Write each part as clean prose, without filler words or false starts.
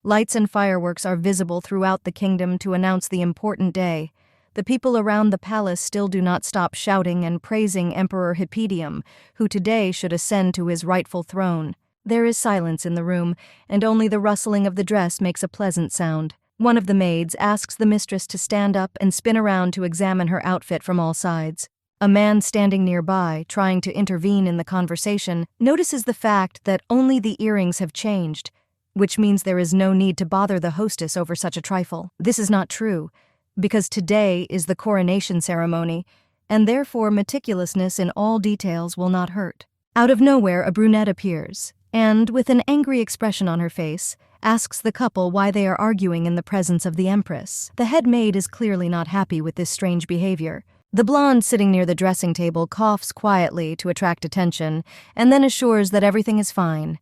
Lights and fireworks are visible throughout the kingdom to announce the important day. The people around the palace still do not stop shouting and praising Emperor Hippidium, who today should ascend to his rightful throne. There is silence in the room, and only the rustling of the dress makes a pleasant sound. One of the maids asks the mistress to stand up and spin around to examine her outfit from all sides. A man standing nearby, trying to intervene in the conversation, notices the fact that only the earrings have changed, which means there is no need to bother the hostess over such a trifle. This is not true, because today is the coronation ceremony, and therefore meticulousness in all details will not hurt. Out of nowhere, a brunette appears, and, with an angry expression on her face, asks the couple why they are arguing in the presence of the empress. The head maid is clearly not happy with this strange behavior. The blonde sitting near the dressing table coughs quietly to attract attention, and then assures that everything is fine.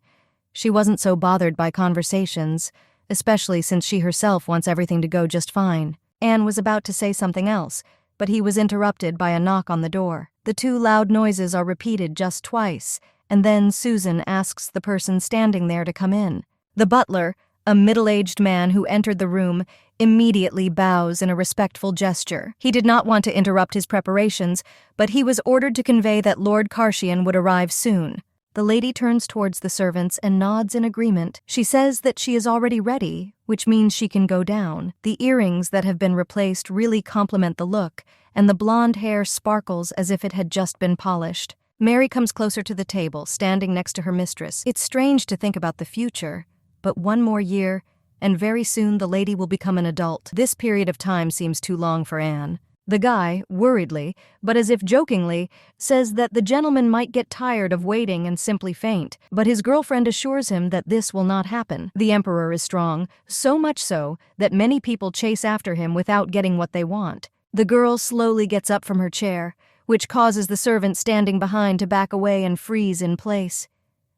She wasn't so bothered by conversations, especially since she herself wants everything to go just fine. Anne was about to say something else, but he was interrupted by a knock on the door. The two loud noises are repeated just twice, and then Susan asks the person standing there to come in. The butler, a middle-aged man who entered the room, immediately bows in a respectful gesture. He did not want to interrupt his preparations, but he was ordered to convey that Lord Karshian would arrive soon. The lady turns towards the servants and nods in agreement. She says that she is already ready, which means she can go down. The earrings that have been replaced really complement the look, and the blonde hair sparkles as if it had just been polished. Mary comes closer to the table, standing next to her mistress. It's strange to think about the future, but one more year, and very soon the lady will become an adult. This period of time seems too long for Anne. The guy, worriedly, but as if jokingly, says that the gentleman might get tired of waiting and simply faint, but his girlfriend assures him that this will not happen. The emperor is strong, so much so that many people chase after him without getting what they want. The girl slowly gets up from her chair, which causes the servant standing behind to back away and freeze in place.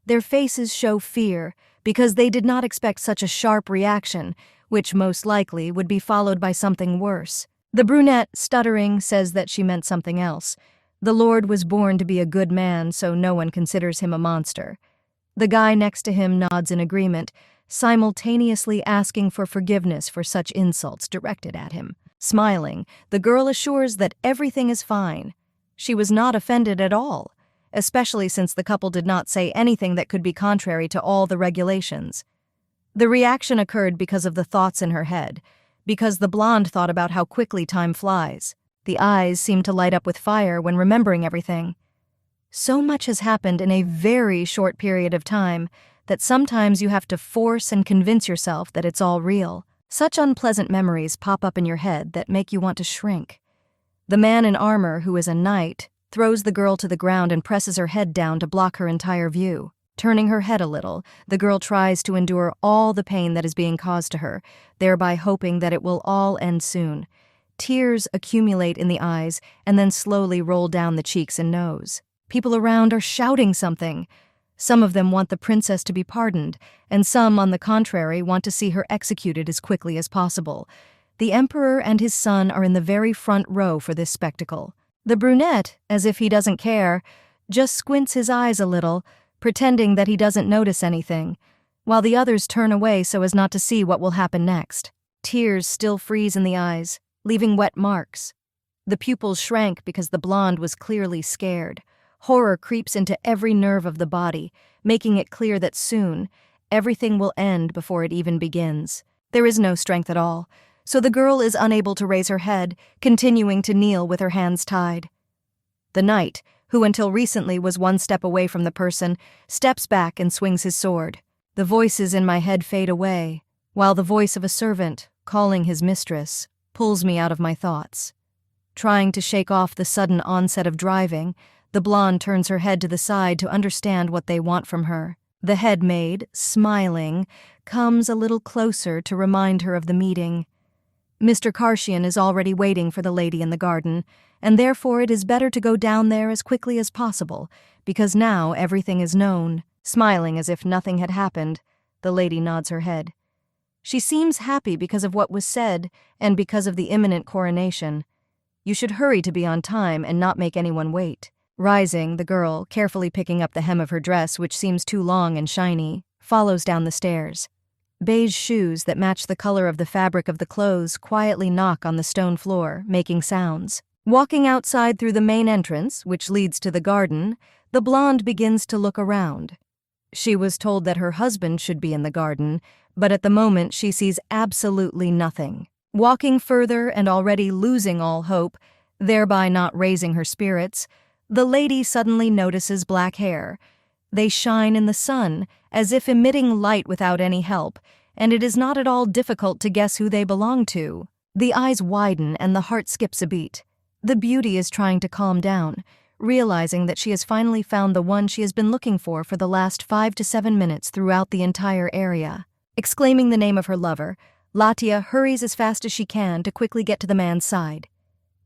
Their faces show fear, because they did not expect such a sharp reaction, which most likely would be followed by something worse. The brunette, stuttering, says that she meant something else. The lord was born to be a good man, so no one considers him a monster. The guy next to him nods in agreement, simultaneously asking for forgiveness for such insults directed at him. Smiling, the girl assures that everything is fine. She was not offended at all, especially since the couple did not say anything that could be contrary to all the regulations. The reaction occurred because of the thoughts in her head, because the blonde thought about how quickly time flies. The eyes seemed to light up with fire when remembering everything. So much has happened in a very short period of time that sometimes you have to force and convince yourself that it's all real. Such unpleasant memories pop up in your head that make you want to shrink. The man in armor, who is a knight, throws the girl to the ground and presses her head down to block her entire view. Turning her head a little, the girl tries to endure all the pain that is being caused to her, thereby hoping that it will all end soon. Tears accumulate in the eyes and then slowly roll down the cheeks and nose. People around are shouting something. Some of them want the princess to be pardoned, and some, on the contrary, want to see her executed as quickly as possible. The emperor and his son are in the very front row for this spectacle. The brunette, as if he doesn't care, just squints his eyes a little, pretending that he doesn't notice anything, while the others turn away so as not to see what will happen next. Tears still freeze in the eyes, leaving wet marks. The pupils shrank because the blonde was clearly scared. Horror creeps into every nerve of the body, making it clear that soon, everything will end before it even begins. There is no strength at all, so the girl is unable to raise her head, continuing to kneel with her hands tied. The knight, who until recently was one step away from the person, steps back and swings his sword. The voices in my head fade away, while the voice of a servant, calling his mistress, pulls me out of my thoughts. Trying to shake off the sudden onset of driving, the blonde turns her head to the side to understand what they want from her. The head maid, smiling, comes a little closer to remind her of the meeting. Mr. Karshian is already waiting for the lady in the garden, and therefore it is better to go down there as quickly as possible, because now everything is known. Smiling as if nothing had happened, the lady nods her head. She seems happy because of what was said and because of the imminent coronation. You should hurry to be on time and not make anyone wait. Rising, the girl, carefully picking up the hem of her dress, which seems too long and shiny, follows down the stairs. Beige shoes that match the color of the fabric of the clothes quietly knock on the stone floor, making sounds. Walking outside through the main entrance, which leads to the garden, the blonde begins to look around. She was told that her husband should be in the garden, but at the moment she sees absolutely nothing. Walking further and already losing all hope, thereby not raising her spirits, the lady suddenly notices black hair. They shine in the sun, as if emitting light without any help, and it is not at all difficult to guess who they belong to. The eyes widen and the heart skips a beat. The beauty is trying to calm down, realizing that she has finally found the one she has been looking for the last 5 to 7 minutes throughout the entire area. Exclaiming the name of her lover, Latia hurries as fast as she can to quickly get to the man's side.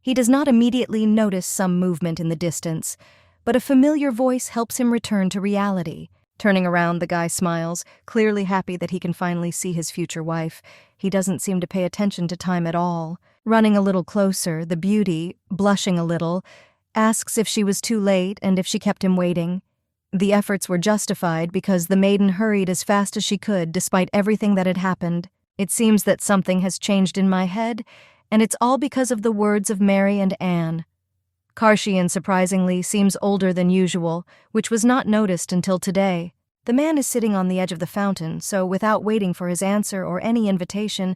He does not immediately notice some movement in the distance, but a familiar voice helps him return to reality. Turning around, the guy smiles, clearly happy that he can finally see his future wife. He doesn't seem to pay attention to time at all. Running a little closer, the beauty, blushing a little, asks if she was too late and if she kept him waiting. The efforts were justified because the maiden hurried as fast as she could despite everything that had happened. It seems that something has changed in my head, and it's all because of the words of Mary and Anne. Karshian, surprisingly, seems older than usual, which was not noticed until today. The man is sitting on the edge of the fountain, so without waiting for his answer or any invitation,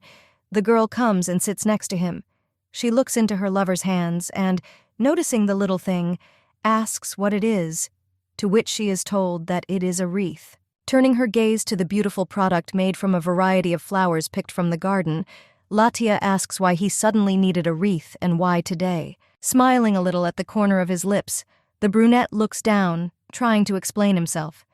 the girl comes and sits next to him. She looks into her lover's hands and, noticing the little thing, asks what it is, to which she is told that it is a wreath. Turning her gaze to the beautiful product made from a variety of flowers picked from the garden, Latia asks why he suddenly needed a wreath and why today. Smiling a little at the corner of his lips, the brunette looks down, trying to explain himself.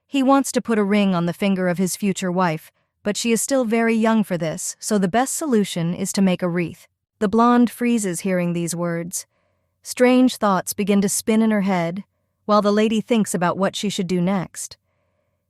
He wants to put a ring on the finger of his future wife, but she is still very young for this, so the best solution is to make a wreath. The blonde freezes hearing these words. Strange thoughts begin to spin in her head, while the lady thinks about what she should do next.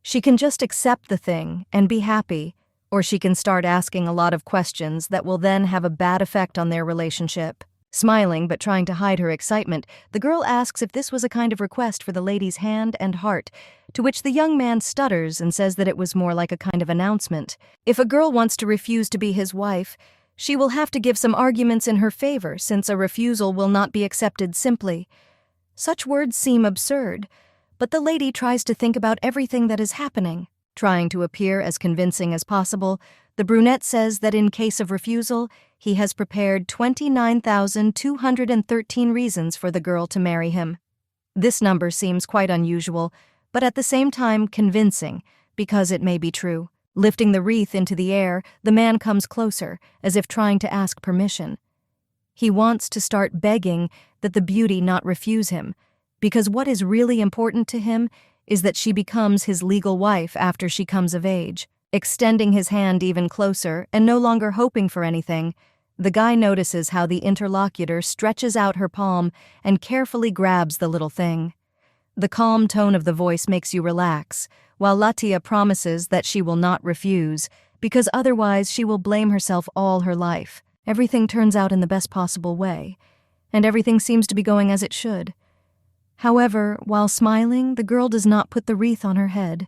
She can just accept the thing and be happy, or she can start asking a lot of questions that will then have a bad effect on their relationship. Smiling but trying to hide her excitement, the girl asks if this was a kind of request for the lady's hand and heart, to which the young man stutters and says that it was more like a kind of announcement. If a girl wants to refuse to be his wife, she will have to give some arguments in her favor, since a refusal will not be accepted simply. Such words seem absurd, but the lady tries to think about everything that is happening. Trying to appear as convincing as possible, the brunette says that in case of refusal, he has prepared 29,213 reasons for the girl to marry him. This number seems quite unusual, but at the same time convincing, because it may be true. Lifting the wreath into the air, the man comes closer, as if trying to ask permission. He wants to start begging that the beauty not refuse him, because what is really important to him is that she becomes his legal wife after she comes of age. Extending his hand even closer and no longer hoping for anything, the guy notices how the interlocutor stretches out her palm and carefully grabs the little thing. The calm tone of the voice makes you relax, while Latia promises that she will not refuse, because otherwise she will blame herself all her life. Everything turns out in the best possible way, and everything seems to be going as it should. However, while smiling, the girl does not put the wreath on her head.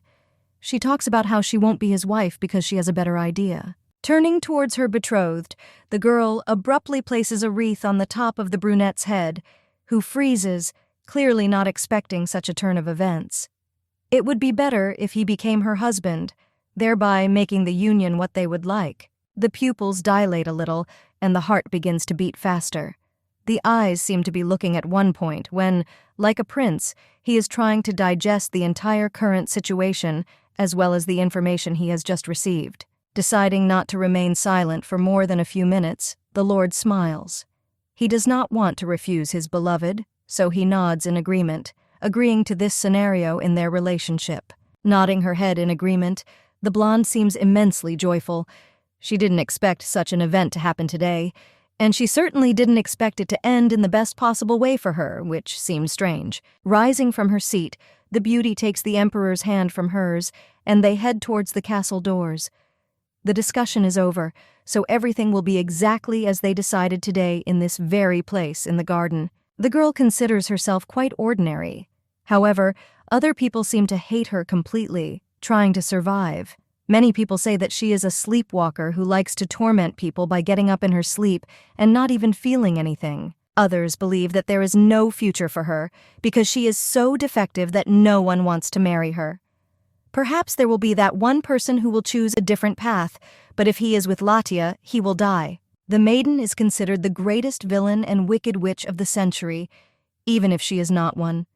She talks about how she won't be his wife because she has a better idea. Turning towards her betrothed, the girl abruptly places a wreath on the top of the brunette's head, who freezes, clearly not expecting such a turn of events. It would be better if he became her husband, thereby making the union what they would like. The pupils dilate a little, and the heart begins to beat faster. The eyes seem to be looking at one point when, like a prince, he is trying to digest the entire current situation as well as the information he has just received. Deciding not to remain silent for more than a few minutes, the Lord smiles. He does not want to refuse his beloved, so he nods in agreement, agreeing to this scenario in their relationship. Nodding her head in agreement, the blonde seems immensely joyful. She didn't expect such an event to happen today, and she certainly didn't expect it to end in the best possible way for her, which seemed strange. Rising from her seat, the beauty takes the emperor's hand from hers, and they head towards the castle doors. The discussion is over, so everything will be exactly as they decided today in this very place in the garden. The girl considers herself quite ordinary. However, other people seem to hate her completely, trying to survive. Many people say that she is a sleepwalker who likes to torment people by getting up in her sleep and not even feeling anything. Others believe that there is no future for her because she is so defective that no one wants to marry her. Perhaps there will be that one person who will choose a different path, but if he is with Latia, he will die. The maiden is considered the greatest villain and wicked witch of the century, even if she is not one.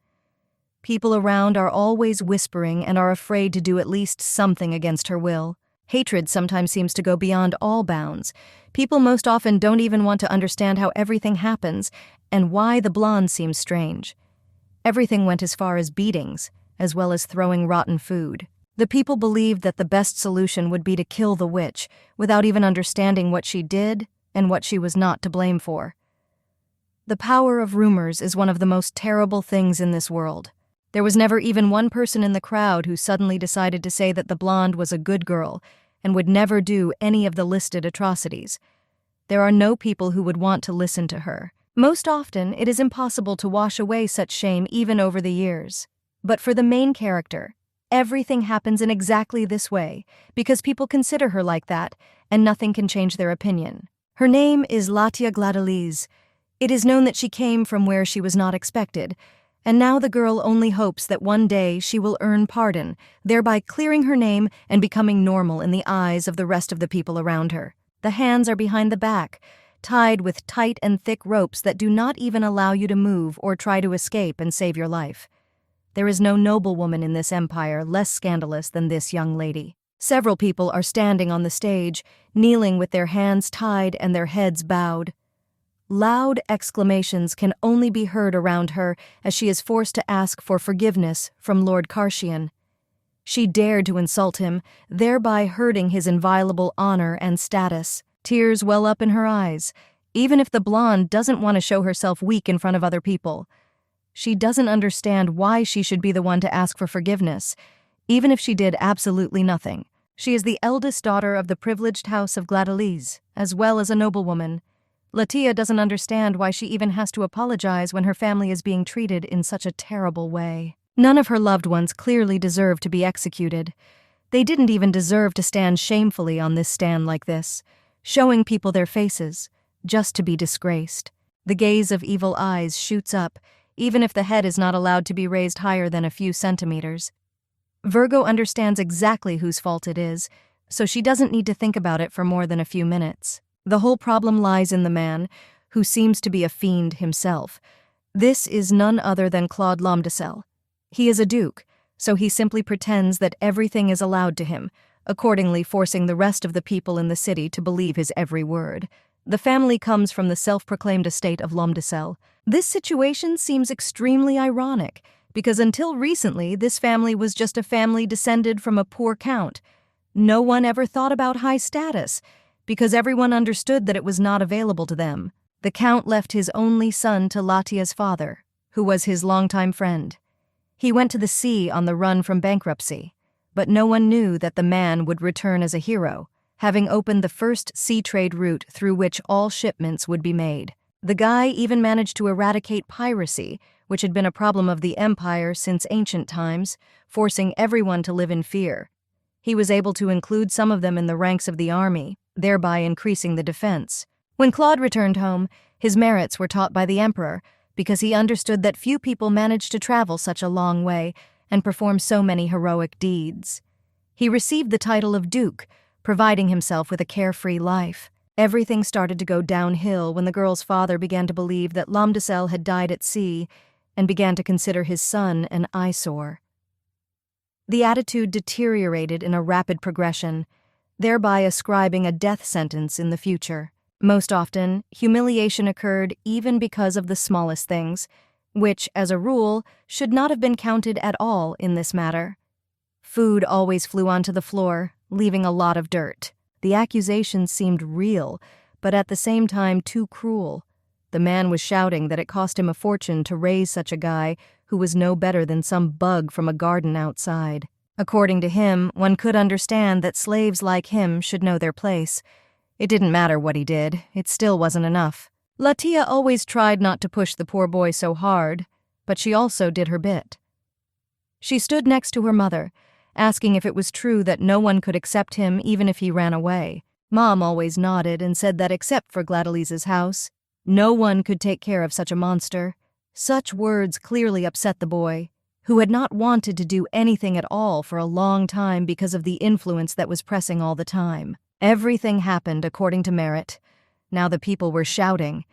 People around are always whispering and are afraid to do at least something against her will. Hatred sometimes seems to go beyond all bounds. People most often don't even want to understand how everything happens and why the blonde seems strange. Everything went as far as beatings, as well as throwing rotten food. The people believed that the best solution would be to kill the witch, without even understanding what she did and what she was not to blame for. The power of rumors is one of the most terrible things in this world. There was never even one person in the crowd who suddenly decided to say that the blonde was a good girl and would never do any of the listed atrocities. There are no people who would want to listen to her. Most often, it is impossible to wash away such shame even over the years. But for the main character, everything happens in exactly this way because people consider her like that, and nothing can change their opinion. Her name is Latia Gladeliz. It is known that she came from where she was not expected, and now the girl only hopes that one day she will earn pardon, thereby clearing her name and becoming normal in the eyes of the rest of the people around her. The hands are behind the back, tied with tight and thick ropes that do not even allow you to move or try to escape and save your life. There is no noblewoman in this empire less scandalous than this young lady. Several people are standing on the stage, kneeling with their hands tied and their heads bowed. Loud exclamations can only be heard around her as she is forced to ask for forgiveness from Lord Karshian. She dared to insult him, thereby hurting his inviolable honor and status. Tears well up in her eyes, even if the blonde doesn't want to show herself weak in front of other people. She doesn't understand why she should be the one to ask for forgiveness, even if she did absolutely nothing. She is the eldest daughter of the privileged house of Gladeliz, as well as a noblewoman. Latia doesn't understand why she even has to apologize when her family is being treated in such a terrible way. None of her loved ones clearly deserve to be executed. They didn't even deserve to stand shamefully on this stand like this, showing people their faces, just to be disgraced. The gaze of evil eyes shoots up, even if the head is not allowed to be raised higher than a few centimeters. Virgo understands exactly whose fault it is, so she doesn't need to think about it for more than a few minutes. The whole problem lies in the man, who seems to be a fiend himself. This is none other than Claude Lomdesel. He is a duke, so he simply pretends that everything is allowed to him, accordingly forcing the rest of the people in the city to believe his every word. The family comes from the self-proclaimed estate of Lomdesel. This situation seems extremely ironic, because until recently this family was just a family descended from a poor count. No one ever thought about high status, because everyone understood that it was not available to them. The count left his only son to Latia's father, who was his longtime friend. He went to the sea on the run from bankruptcy, but no one knew that the man would return as a hero, having opened the first sea trade route through which all shipments would be made. The guy even managed to eradicate piracy, which had been a problem of the empire since ancient times, forcing everyone to live in fear. He was able to include some of them in the ranks of the army, thereby increasing the defense. When Claude returned home, his merits were taught by the emperor, because he understood that few people managed to travel such a long way and perform so many heroic deeds. He received the title of duke, providing himself with a carefree life. Everything started to go downhill when the girl's father began to believe that Lomdesel had died at sea and began to consider his son an eyesore. The attitude deteriorated in a rapid progression, thereby ascribing a death sentence in the future. Most often, humiliation occurred even because of the smallest things, which, as a rule, should not have been counted at all in this matter. Food always flew onto the floor, leaving a lot of dirt. The accusations seemed real, but at the same time too cruel. The man was shouting that it cost him a fortune to raise such a guy who was no better than some bug from a garden outside. According to him, one could understand that slaves like him should know their place. It didn't matter what he did, it still wasn't enough. Latia always tried not to push the poor boy so hard, but she also did her bit. She stood next to her mother, asking if it was true that no one could accept him even if he ran away. Mom always nodded and said that except for Gladelise's house, no one could take care of such a monster. Such words clearly upset the boy, who had not wanted to do anything at all for a long time because of the influence that was pressing all the time. Everything happened according to merit. Now the people were shouting,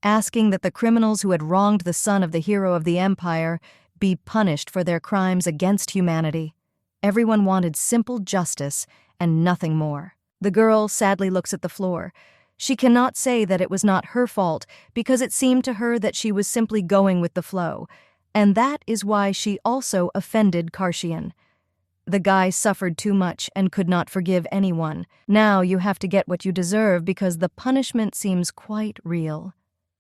asking that the criminals who had wronged the son of the hero of the empire be punished for their crimes against humanity. Everyone wanted simple justice and nothing more. The girl sadly looks at the floor. She cannot say that it was not her fault because it seemed to her that she was simply going with the flow, and that is why she also offended Karshian. The guy suffered too much and could not forgive anyone. Now you have to get what you deserve because the punishment seems quite real.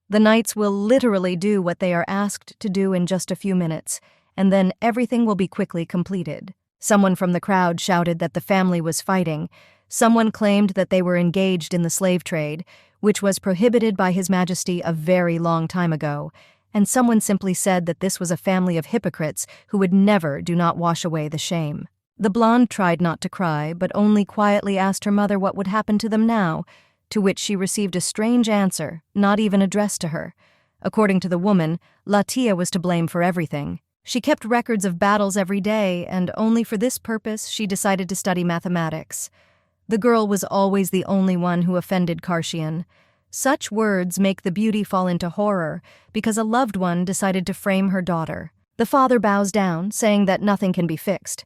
The knights will literally do what they are asked to do in just a few minutes, and then everything will be quickly completed. Someone from the crowd shouted that the family was fighting. Someone claimed that they were engaged in the slave trade, which was prohibited by His Majesty a very long time ago, and someone simply said that this was a family of hypocrites who would never do not wash away the shame. The blonde tried not to cry, but only quietly asked her mother what would happen to them now, to which she received a strange answer, not even addressed to her. According to the woman, Latia was to blame for everything. She kept records of battles every day, and only for this purpose she decided to study mathematics. The girl was always the only one who offended Karshian. Such words make the beauty fall into horror because a loved one decided to frame her daughter. The father bows down, saying that nothing can be fixed.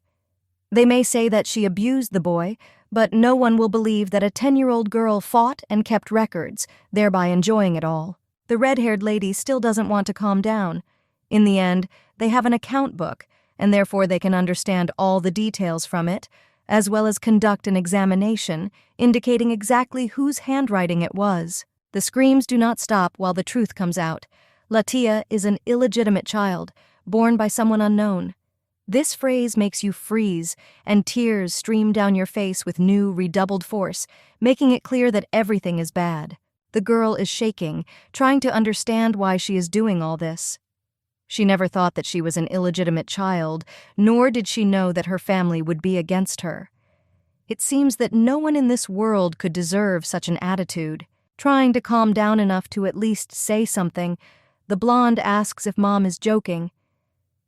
They may say that she abused the boy, but no one will believe that a 10-year-old girl fought and kept records, thereby enjoying it all. The red-haired lady still doesn't want to calm down. In the end, they have an account book, and therefore they can understand all the details from it, as well as conduct an examination indicating exactly whose handwriting it was. The screams do not stop while the truth comes out. Latia is an illegitimate child, born by someone unknown. This phrase makes you freeze, and tears stream down your face with new, redoubled force, making it clear that everything is bad. The girl is shaking, trying to understand why she is doing all this. She never thought that she was an illegitimate child, nor did she know that her family would be against her. It seems that no one in this world could deserve such an attitude. Trying to calm down enough to at least say something, the blonde asks if Mom is joking.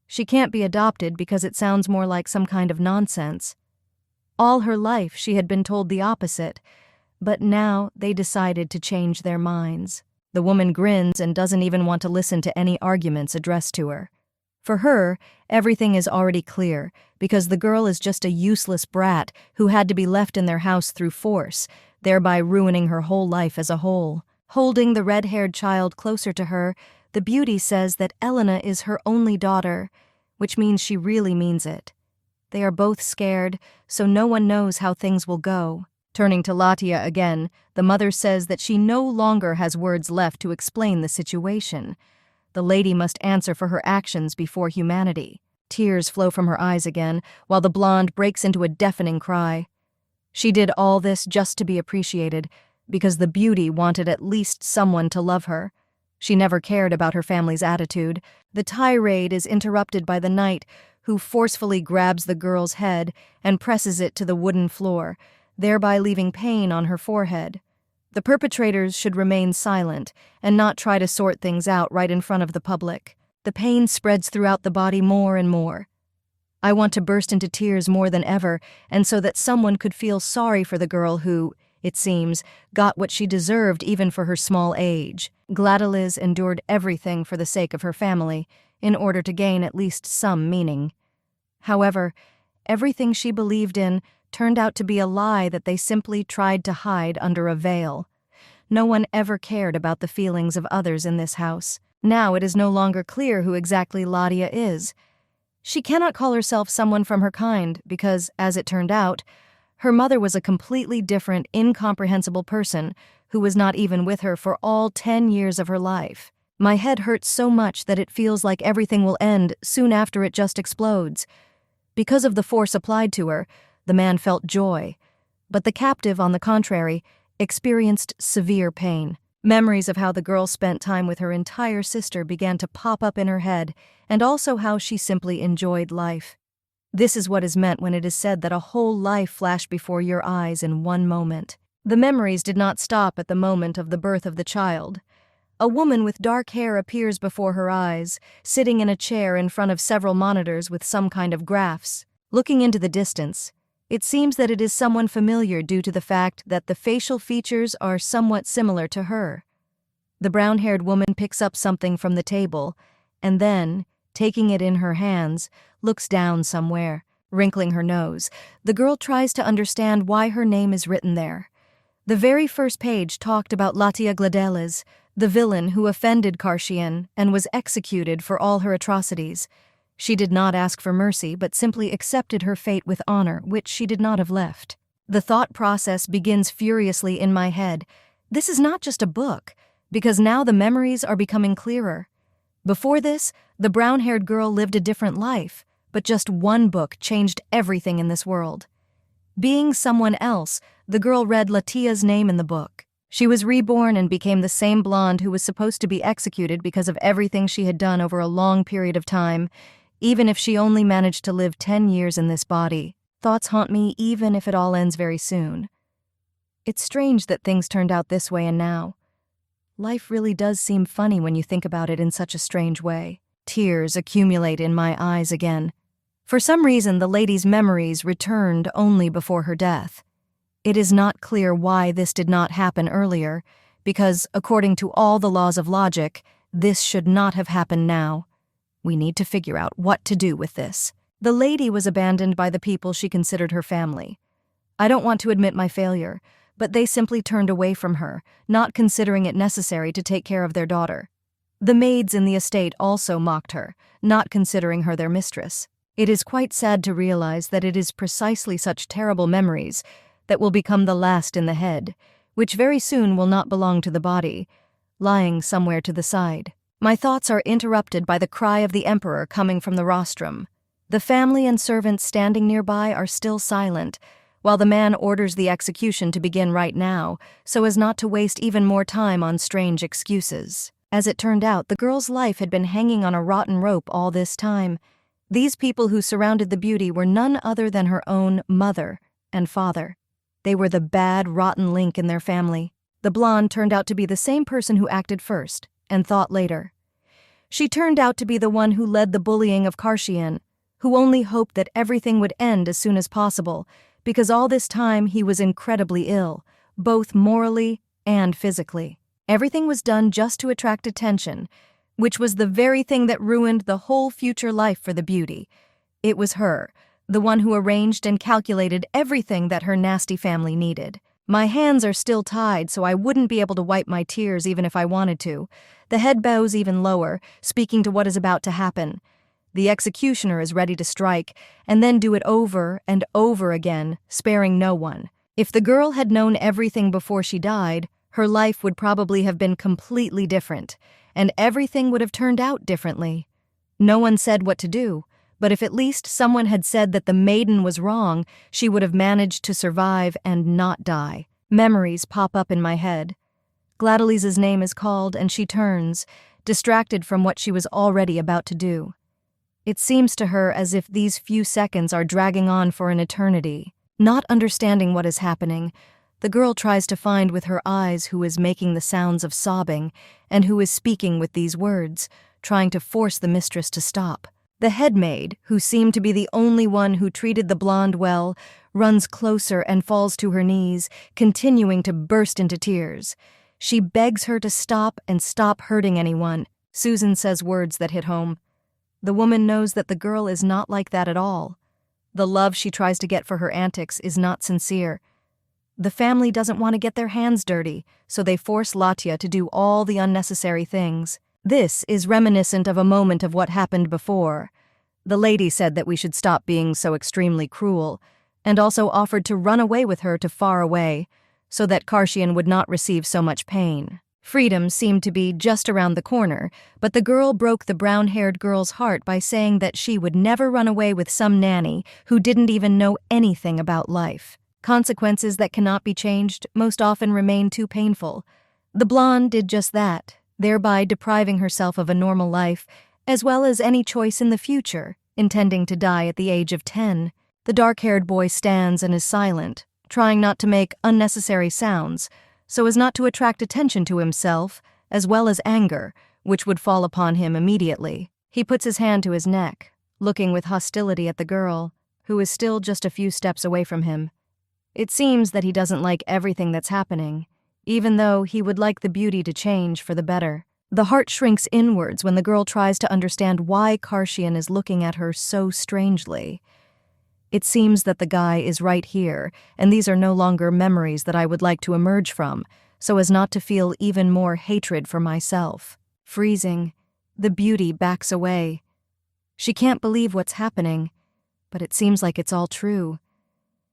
She can't be adopted because it sounds more like some kind of nonsense. All her life she had been told the opposite, but now they decided to change their minds. The woman grins and doesn't even want to listen to any arguments addressed to her. For her, everything is already clear, because the girl is just a useless brat who had to be left in their house through force, thereby ruining her whole life as a whole. Holding the red-haired child closer to her, the beauty says that Elena is her only daughter, which means she really means it. They are both scared, so no one knows how things will go. Turning to Latia again, the mother says that she no longer has words left to explain the situation. The lady must answer for her actions before humanity. Tears flow from her eyes again, while the blonde breaks into a deafening cry. She did all this just to be appreciated, because the beauty wanted at least someone to love her. She never cared about her family's attitude. The tirade is interrupted by the knight, who forcefully grabs the girl's head and presses it to the wooden floor, thereby leaving pain on her forehead. The perpetrators should remain silent and not try to sort things out right in front of the public. The pain spreads throughout the body more and more. I want to burst into tears more than ever, and so that someone could feel sorry for the girl who, it seems, got what she deserved even for her small age. Gladeliz endured everything for the sake of her family, in order to gain at least some meaning. However, everything she believed in turned out to be a lie that they simply tried to hide under a veil. No one ever cared about the feelings of others in this house. Now it is no longer clear who exactly Latia is. She cannot call herself someone from her kind because, as it turned out, her mother was a completely different, incomprehensible person who was not even with her for all 10 years of her life. My head hurts so much that it feels like everything will end soon after it just explodes. Because of the force applied to her, the man felt joy, but the captive, on the contrary, experienced severe pain. Memories of how the girl spent time with her entire sister began to pop up in her head, and also how she simply enjoyed life. This is what is meant when it is said that a whole life flashed before your eyes in one moment. The memories did not stop at the moment of the birth of the child. A woman with dark hair appears before her eyes, sitting in a chair in front of several monitors with some kind of graphs. Looking into the distance, it seems that it is someone familiar due to the fact that the facial features are somewhat similar to her. The brown-haired woman picks up something from the table, and then, taking it in her hands, looks down somewhere. Wrinkling her nose, the girl tries to understand why her name is written there. The very first page talked about Latia Gladeles, the villain who offended Karshian and was executed for all her atrocities. She did not ask for mercy, but simply accepted her fate with honor, which she did not have left. The thought process begins furiously in my head. This is not just a book, because now the memories are becoming clearer. Before this, the brown-haired girl lived a different life, but just one book changed everything in this world. Being someone else, the girl read Latia's name in the book. She was reborn and became the same blonde who was supposed to be executed because of everything she had done over a long period of time, even if she only managed to live 10 years in this body. Thoughts haunt me even if it all ends very soon. It's strange that things turned out this way and now. Life really does seem funny when you think about it in such a strange way. Tears accumulate in my eyes again. For some reason, the lady's memories returned only before her death. It is not clear why this did not happen earlier, because, according to all the laws of logic, this should not have happened now. We need to figure out what to do with this. The lady was abandoned by the people she considered her family. I don't want to admit my failure, but they simply turned away from her, not considering it necessary to take care of their daughter. The maids in the estate also mocked her, not considering her their mistress. It is quite sad to realize that it is precisely such terrible memories that will become the last in the head, which very soon will not belong to the body, lying somewhere to the side. My thoughts are interrupted by the cry of the emperor coming from the rostrum. The family and servants standing nearby are still silent, while the man orders the execution to begin right now, so as not to waste even more time on strange excuses. As it turned out, the girl's life had been hanging on a rotten rope all this time. These people who surrounded the beauty were none other than her own mother and father. They were the bad, rotten link in their family. The blonde turned out to be the same person who acted first and thought later. She turned out to be the one who led the bullying of Karshian, who only hoped that everything would end as soon as possible, because all this time he was incredibly ill, both morally and physically. Everything was done just to attract attention, which was the very thing that ruined the whole future life for the beauty. It was her, the one who arranged and calculated everything that her nasty family needed. My hands are still tied, so I wouldn't be able to wipe my tears even if I wanted to. The head bows even lower, speaking to what is about to happen. The executioner is ready to strike, and then do it over and over again, sparing no one. If the girl had known everything before she died, her life would probably have been completely different, and everything would have turned out differently. No one said what to do, but if at least someone had said that the maiden was wrong, she would have managed to survive and not die. Memories pop up in my head. Gladeles' name is called, and she turns, distracted from what she was already about to do. It seems to her as if these few seconds are dragging on for an eternity. Not understanding what is happening, the girl tries to find with her eyes who is making the sounds of sobbing and who is speaking with these words, trying to force the mistress to stop. The head maid, who seemed to be the only one who treated the blonde well, runs closer and falls to her knees, continuing to burst into tears. She begs her to stop and stop hurting anyone. Susan says words that hit home. The woman knows that the girl is not like that at all. The love she tries to get for her antics is not sincere. The family doesn't want to get their hands dirty, so they force Latia to do all the unnecessary things. This is reminiscent of a moment of what happened before. The lady said that we should stop being so extremely cruel, and also offered to run away with her to far away, so that Karshian would not receive so much pain. Freedom seemed to be just around the corner, but the girl broke the brown-haired girl's heart by saying that she would never run away with some nanny who didn't even know anything about life. Consequences that cannot be changed most often remain too painful. The blonde did just that, thereby depriving herself of a normal life, as well as any choice in the future. intending to die at the age of 10. The dark-haired boy stands and is silent, trying not to make unnecessary sounds, so as not to attract attention to himself, as well as anger, which would fall upon him immediately. He puts his hand to his neck, looking with hostility at the girl, who is still just a few steps away from him. It seems that he doesn't like everything that's happening, even though he would like the beauty to change for the better. The heart shrinks inwards when the girl tries to understand why Karshian is looking at her so strangely. It seems that the guy is right here, and these are no longer memories that I would like to emerge from, so as not to feel even more hatred for myself. Freezing, the beauty backs away. She can't believe what's happening, but it seems like it's all true.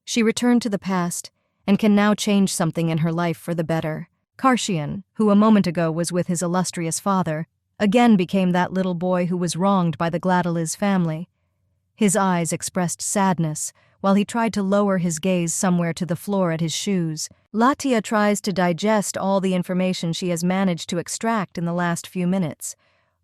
She returned to the past and can now change something in her life for the better. Karshian, who a moment ago was with his illustrious father, again became that little boy who was wronged by the Gladeliz family. His eyes expressed sadness, while he tried to lower his gaze somewhere to the floor at his shoes. Latia tries to digest all the information she has managed to extract in the last few minutes.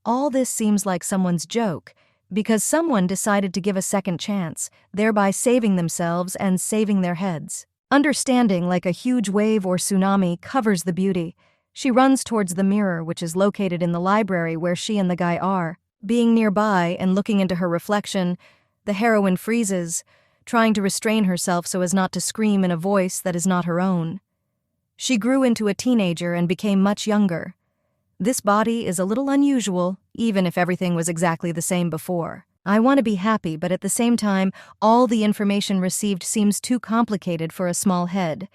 All this seems like someone's joke, because someone decided to give a second chance, thereby saving themselves and saving their heads. Understanding like a huge wave or tsunami covers the beauty. She runs towards the mirror, which is located in the library where she and the guy are. Being nearby and looking into her reflection, the heroine freezes, trying to restrain herself so as not to scream in a voice that is not her own. She grew into a teenager and became much younger. This body is a little unusual, even if everything was exactly the same before. I want to be happy, but at the same time, all the information received seems too complicated for a small head.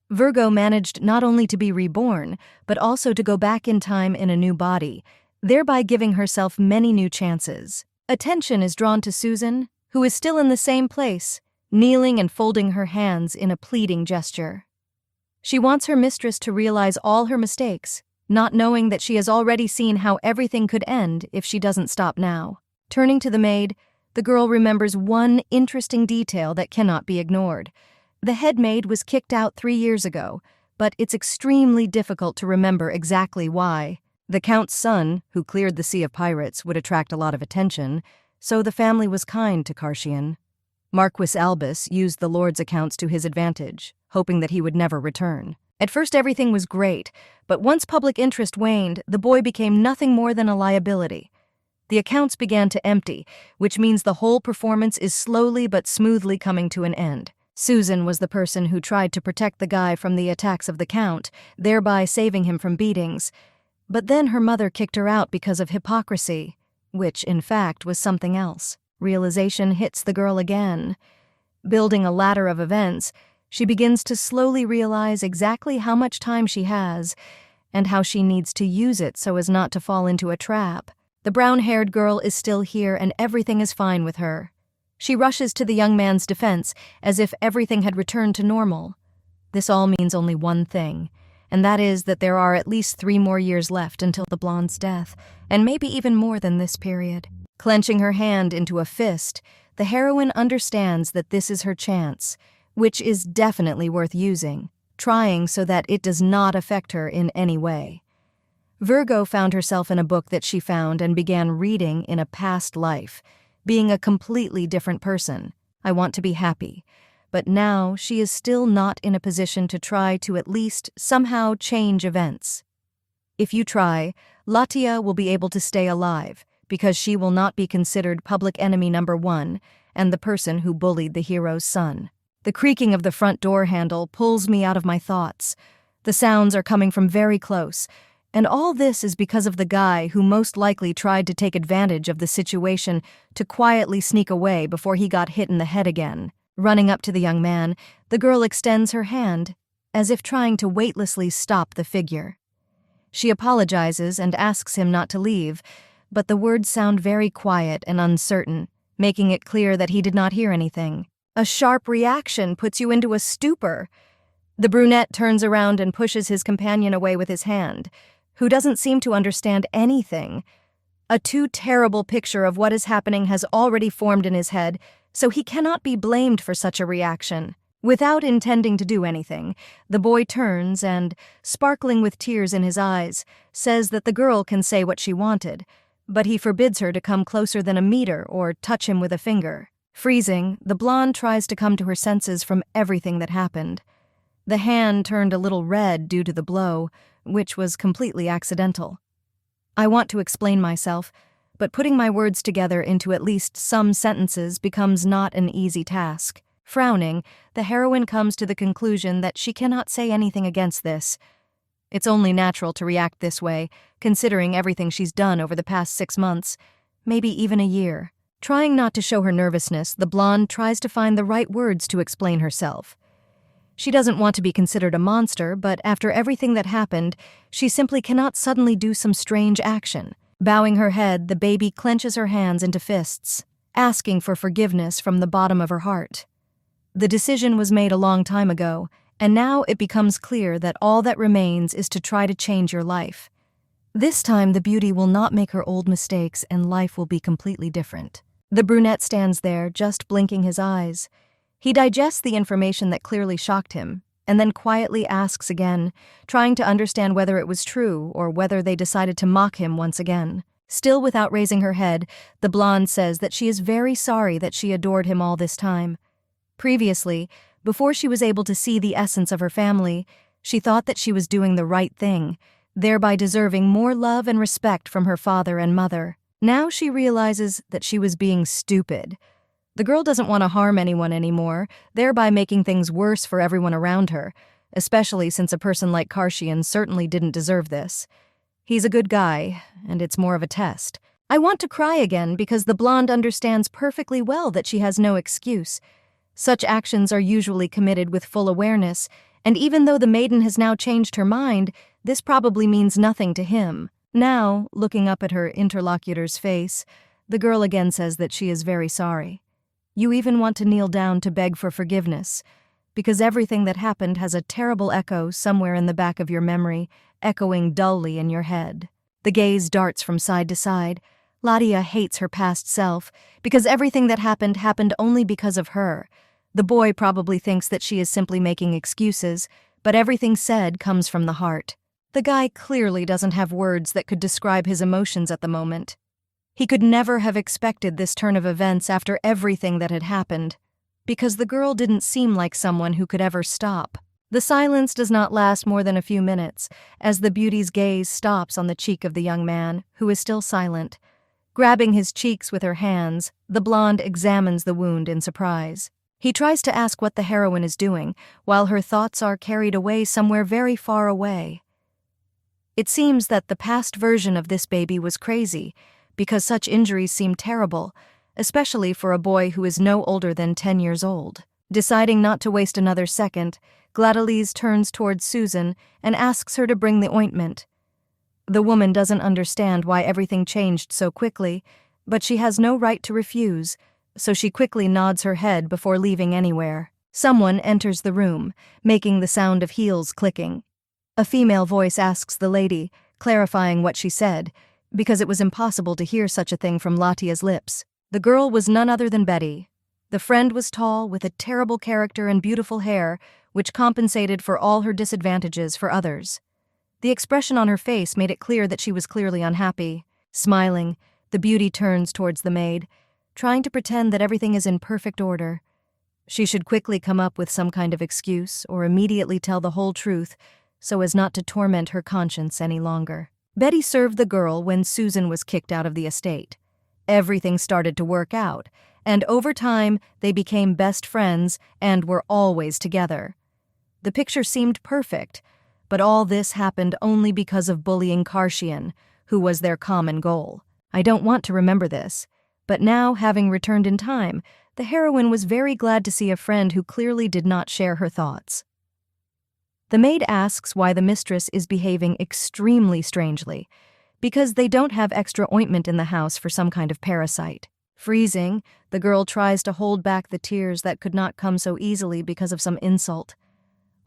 Virgo managed not only to be reborn, but also to go back in time in a new body, thereby giving herself many new chances. Attention is drawn to Susan, who is still in the same place, kneeling and folding her hands in a pleading gesture. She wants her mistress to realize all her mistakes, not knowing that she has already seen how everything could end if she doesn't stop now. Turning to the maid, the girl remembers one interesting detail that cannot be ignored. The head maid was kicked out 3 years ago, but it's extremely difficult to remember exactly why. The Count's son, who cleared the Sea of Pirates, would attract a lot of attention, so the family was kind to Karshian. Marquis Albus used the Lord's accounts to his advantage, hoping that he would never return. At first everything was great, but once public interest waned, the boy became nothing more than a liability. The accounts began to empty, which means the whole performance is slowly but smoothly coming to an end. Susan was the person who tried to protect the guy from the attacks of the Count, thereby saving him from beatings. But then her mother kicked her out because of hypocrisy, which, in fact, was something else. Realization hits the girl again. Building a ladder of events, she begins to slowly realize exactly how much time she has, and how she needs to use it so as not to fall into a trap. The brown-haired girl is still here and everything is fine with her. She rushes to the young man's defense as if everything had returned to normal. This all means only one thing, and that is that there are at least 3 more years left until the blonde's death, and maybe even more than this period. Clenching her hand into a fist, the heroine understands that this is her chance, which is definitely worth using, trying so that it does not affect her in any way. Virgo found herself in a book that she found and began reading in a past life, being a completely different person. I want to be happy, but now she is still not in a position to try to at least somehow change events. If you try, Latia will be able to stay alive, because she will not be considered public enemy number 1 and the person who bullied the hero's son. The creaking of the front door handle pulls me out of my thoughts. The sounds are coming from very close, and all this is because of the guy who most likely tried to take advantage of the situation to quietly sneak away before he got hit in the head again. Running up to the young man, the girl extends her hand, as if trying to weightlessly stop the figure. She apologizes and asks him not to leave, but the words sound very quiet and uncertain, making it clear that he did not hear anything. A sharp reaction puts you into a stupor. The brunette turns around and pushes his companion away with his hand, who doesn't seem to understand anything. A too terrible picture of what is happening has already formed in his head, so he cannot be blamed for such a reaction. Without intending to do anything, the boy turns and, sparkling with tears in his eyes, says that the girl can say what she wanted, but he forbids her to come closer than a meter or touch him with a finger. Freezing, the blonde tries to come to her senses from everything that happened. The hand turned a little red due to the blow, which was completely accidental. I want to explain myself, but putting my words together into at least some sentences becomes not an easy task. Frowning, the heroine comes to the conclusion that she cannot say anything against this. It's only natural to react this way, considering everything she's done over the past 6 months, maybe even a year. Trying not to show her nervousness, the blonde tries to find the right words to explain herself. She doesn't want to be considered a monster, but after everything that happened, she simply cannot suddenly do some strange action. Bowing her head, the baby clenches her hands into fists, asking for forgiveness from the bottom of her heart. The decision was made a long time ago, and now it becomes clear that all that remains is to try to change your life. This time, the beauty will not make her old mistakes and life will be completely different. The brunette stands there, just blinking his eyes. He digests the information that clearly shocked him, and then quietly asks again, trying to understand whether it was true or whether they decided to mock him once again. Still without raising her head, the blonde says that she is very sorry that she adored him all this time. Previously, before she was able to see the essence of her family, she thought that she was doing the right thing, thereby deserving more love and respect from her father and mother. Now she realizes that she was being stupid. The girl doesn't want to harm anyone anymore, thereby making things worse for everyone around her, especially since a person like Karshian certainly didn't deserve this. He's a good guy, and it's more of a test. I want to cry again because the blonde understands perfectly well that she has no excuse. Such actions are usually committed with full awareness, and even though the maiden has now changed her mind, this probably means nothing to him. Now, looking up at her interlocutor's face, the girl again says that she is very sorry. You even want to kneel down to beg for forgiveness, because everything that happened has a terrible echo somewhere in the back of your memory, echoing dully in your head. The gaze darts from side to side. Latia hates her past self, because everything that happened only because of her. The boy probably thinks that she is simply making excuses, but everything said comes from the heart. The guy clearly doesn't have words that could describe his emotions at the moment. He could never have expected this turn of events after everything that had happened, because the girl didn't seem like someone who could ever stop. The silence does not last more than a few minutes, as the beauty's gaze stops on the cheek of the young man, who is still silent. Grabbing his cheeks with her hands, the blonde examines the wound in surprise. He tries to ask what the heroine is doing, while her thoughts are carried away somewhere very far away. It seems that the past version of this baby was crazy, because such injuries seem terrible, especially for a boy who is no older than 10 years old. Deciding not to waste another second, Gladys turns towards Susan and asks her to bring the ointment. The woman doesn't understand why everything changed so quickly, but she has no right to refuse, so she quickly nods her head before leaving anywhere. Someone enters the room, making the sound of heels clicking. A female voice asks the lady, clarifying what she said, because it was impossible to hear such a thing from Latia's lips. The girl was none other than Betty. The friend was tall, with a terrible character and beautiful hair, which compensated for all her disadvantages for others. The expression on her face made it clear that she was clearly unhappy. Smiling, the beauty turns towards the maid, trying to pretend that everything is in perfect order. She should quickly come up with some kind of excuse or immediately tell the whole truth so as not to torment her conscience any longer. Betty served the girl when Susan was kicked out of the estate. Everything started to work out, and over time they became best friends and were always together. The picture seemed perfect, but all this happened only because of bullying Karshian, who was their common goal. I don't want to remember this, but now, having returned in time, the heroine was very glad to see a friend who clearly did not share her thoughts. The maid asks why the mistress is behaving extremely strangely, because they don't have extra ointment in the house for some kind of parasite. Freezing, the girl tries to hold back the tears that could not come so easily because of some insult.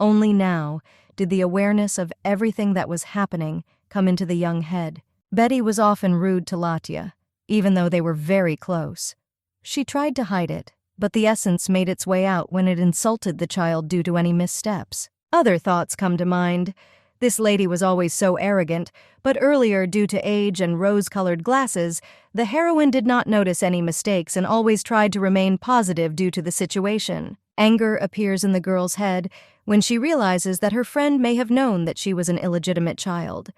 Only now did the awareness of everything that was happening come into the young head. Betty was often rude to Latia, even though they were very close. She tried to hide it, but the essence made its way out when it insulted the child due to any missteps. Other thoughts come to mind. This lady was always so arrogant, but earlier, due to age and rose-colored glasses, the heroine did not notice any mistakes and always tried to remain positive due to the situation. Anger appears in the girl's head when she realizes that her friend may have known that she was an illegitimate child.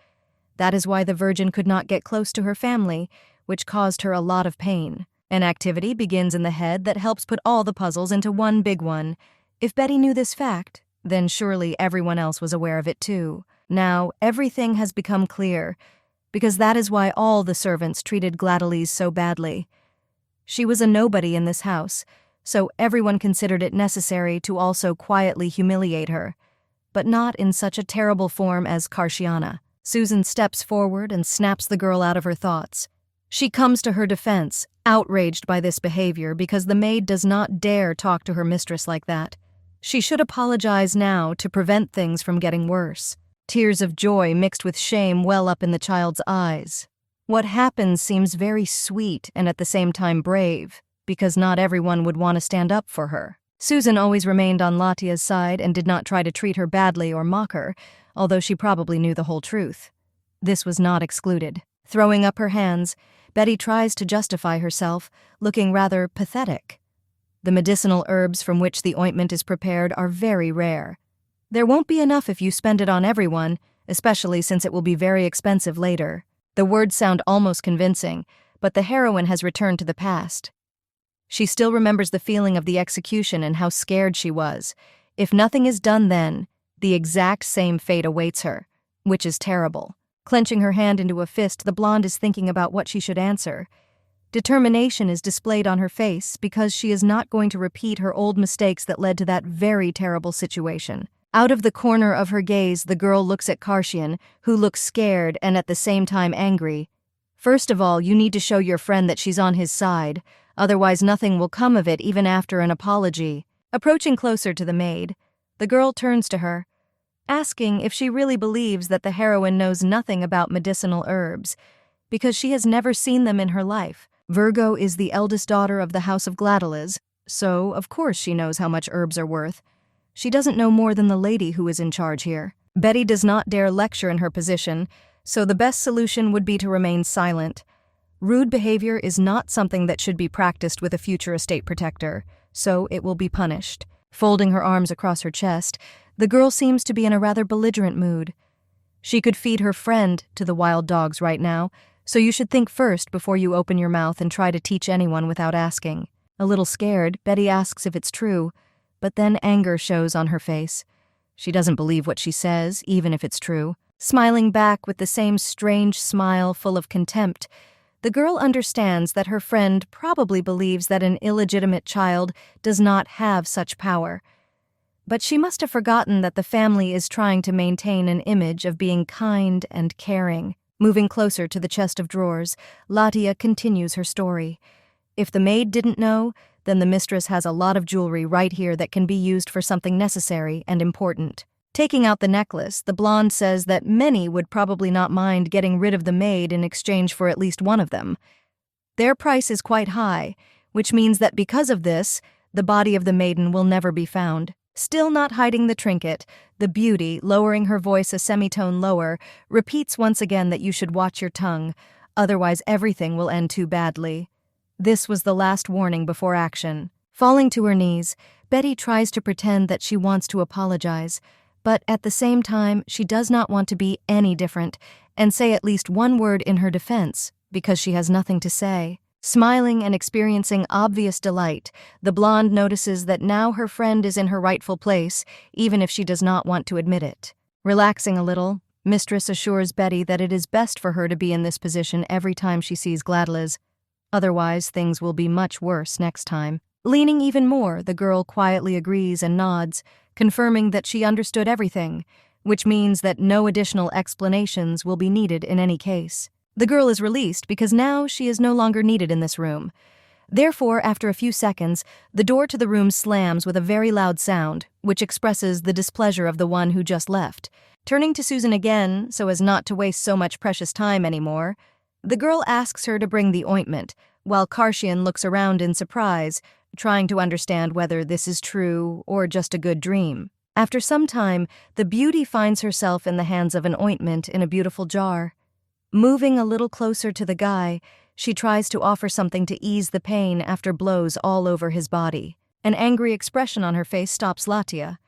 That is why the virgin could not get close to her family, which caused her a lot of pain. An activity begins in the head that helps put all the puzzles into one big one. If Betty knew this fact, then surely everyone else was aware of it too. Now, everything has become clear, because that is why all the servants treated Gladys so badly. She was a nobody in this house, so everyone considered it necessary to also quietly humiliate her, but not in such a terrible form as Karsiana. Susan steps forward and snaps the girl out of her thoughts. She comes to her defense, outraged by this behavior because the maid does not dare talk to her mistress like that. She should apologize now to prevent things from getting worse. Tears of joy mixed with shame well up in the child's eyes. What happens seems very sweet and at the same time brave, because not everyone would want to stand up for her. Susan always remained on Latia's side and did not try to treat her badly or mock her, although she probably knew the whole truth. This was not excluded. Throwing up her hands, Betty tries to justify herself, looking rather pathetic. The medicinal herbs from which the ointment is prepared are very rare. There won't be enough if you spend it on everyone, especially since it will be very expensive later. The words sound almost convincing, but the heroine has returned to the past. She still remembers the feeling of the execution and how scared she was. If nothing is done then, the exact same fate awaits her, which is terrible. Clenching her hand into a fist, the blonde is thinking about what she should answer. Determination is displayed on her face because she is not going to repeat her old mistakes that led to that very terrible situation. Out of the corner of her gaze, the girl looks at Karsian, who looks scared and at the same time angry. First of all, you need to show your friend that she's on his side, otherwise nothing will come of it even after an apology. Approaching closer to the maid, the girl turns to her, asking if she really believes that the heroine knows nothing about medicinal herbs, because she has never seen them in her life. Virgo is the eldest daughter of the House of Gladys, so of course she knows how much herbs are worth. She doesn't know more than the lady who is in charge here. Betty does not dare lecture in her position, so the best solution would be to remain silent. Rude behavior is not something that should be practiced with a future estate protector, so it will be punished. Folding her arms across her chest, the girl seems to be in a rather belligerent mood. She could feed her friend to the wild dogs right now, so you should think first before you open your mouth and try to teach anyone without asking. A little scared, Betty asks if it's true, but then anger shows on her face. She doesn't believe what she says, even if it's true. Smiling back with the same strange smile full of contempt, the girl understands that her friend probably believes that an illegitimate child does not have such power. But she must have forgotten that the family is trying to maintain an image of being kind and caring. Moving closer to the chest of drawers, Latia continues her story. If the maid didn't know, then the mistress has a lot of jewelry right here that can be used for something necessary and important. Taking out the necklace, the blonde says that many would probably not mind getting rid of the maid in exchange for at least one of them. Their price is quite high, which means that because of this, the body of the maiden will never be found. Still not hiding the trinket, the beauty, lowering her voice a semitone lower, repeats once again that you should watch your tongue, otherwise everything will end too badly. This was the last warning before action. Falling to her knees, Betty tries to pretend that she wants to apologize, but at the same time, she does not want to be any different and say at least one word in her defense, because she has nothing to say. Smiling and experiencing obvious delight, the blonde notices that now her friend is in her rightful place, even if she does not want to admit it. Relaxing a little, Mistress assures Betty that it is best for her to be in this position every time she sees Gladys. Otherwise, things will be much worse next time. Leaning even more, the girl quietly agrees and nods, confirming that she understood everything, which means that no additional explanations will be needed in any case. The girl is released because now she is no longer needed in this room. Therefore, after a few seconds, the door to the room slams with a very loud sound, which expresses the displeasure of the one who just left. Turning to Susan again, so as not to waste so much precious time anymore, the girl asks her to bring the ointment, while Karsian looks around in surprise, trying to understand whether this is true or just a good dream. After some time, the beauty finds herself in the hands of an ointment in a beautiful jar. Moving a little closer to the guy, she tries to offer something to ease the pain after blows all over his body. An angry expression on her face stops Latya.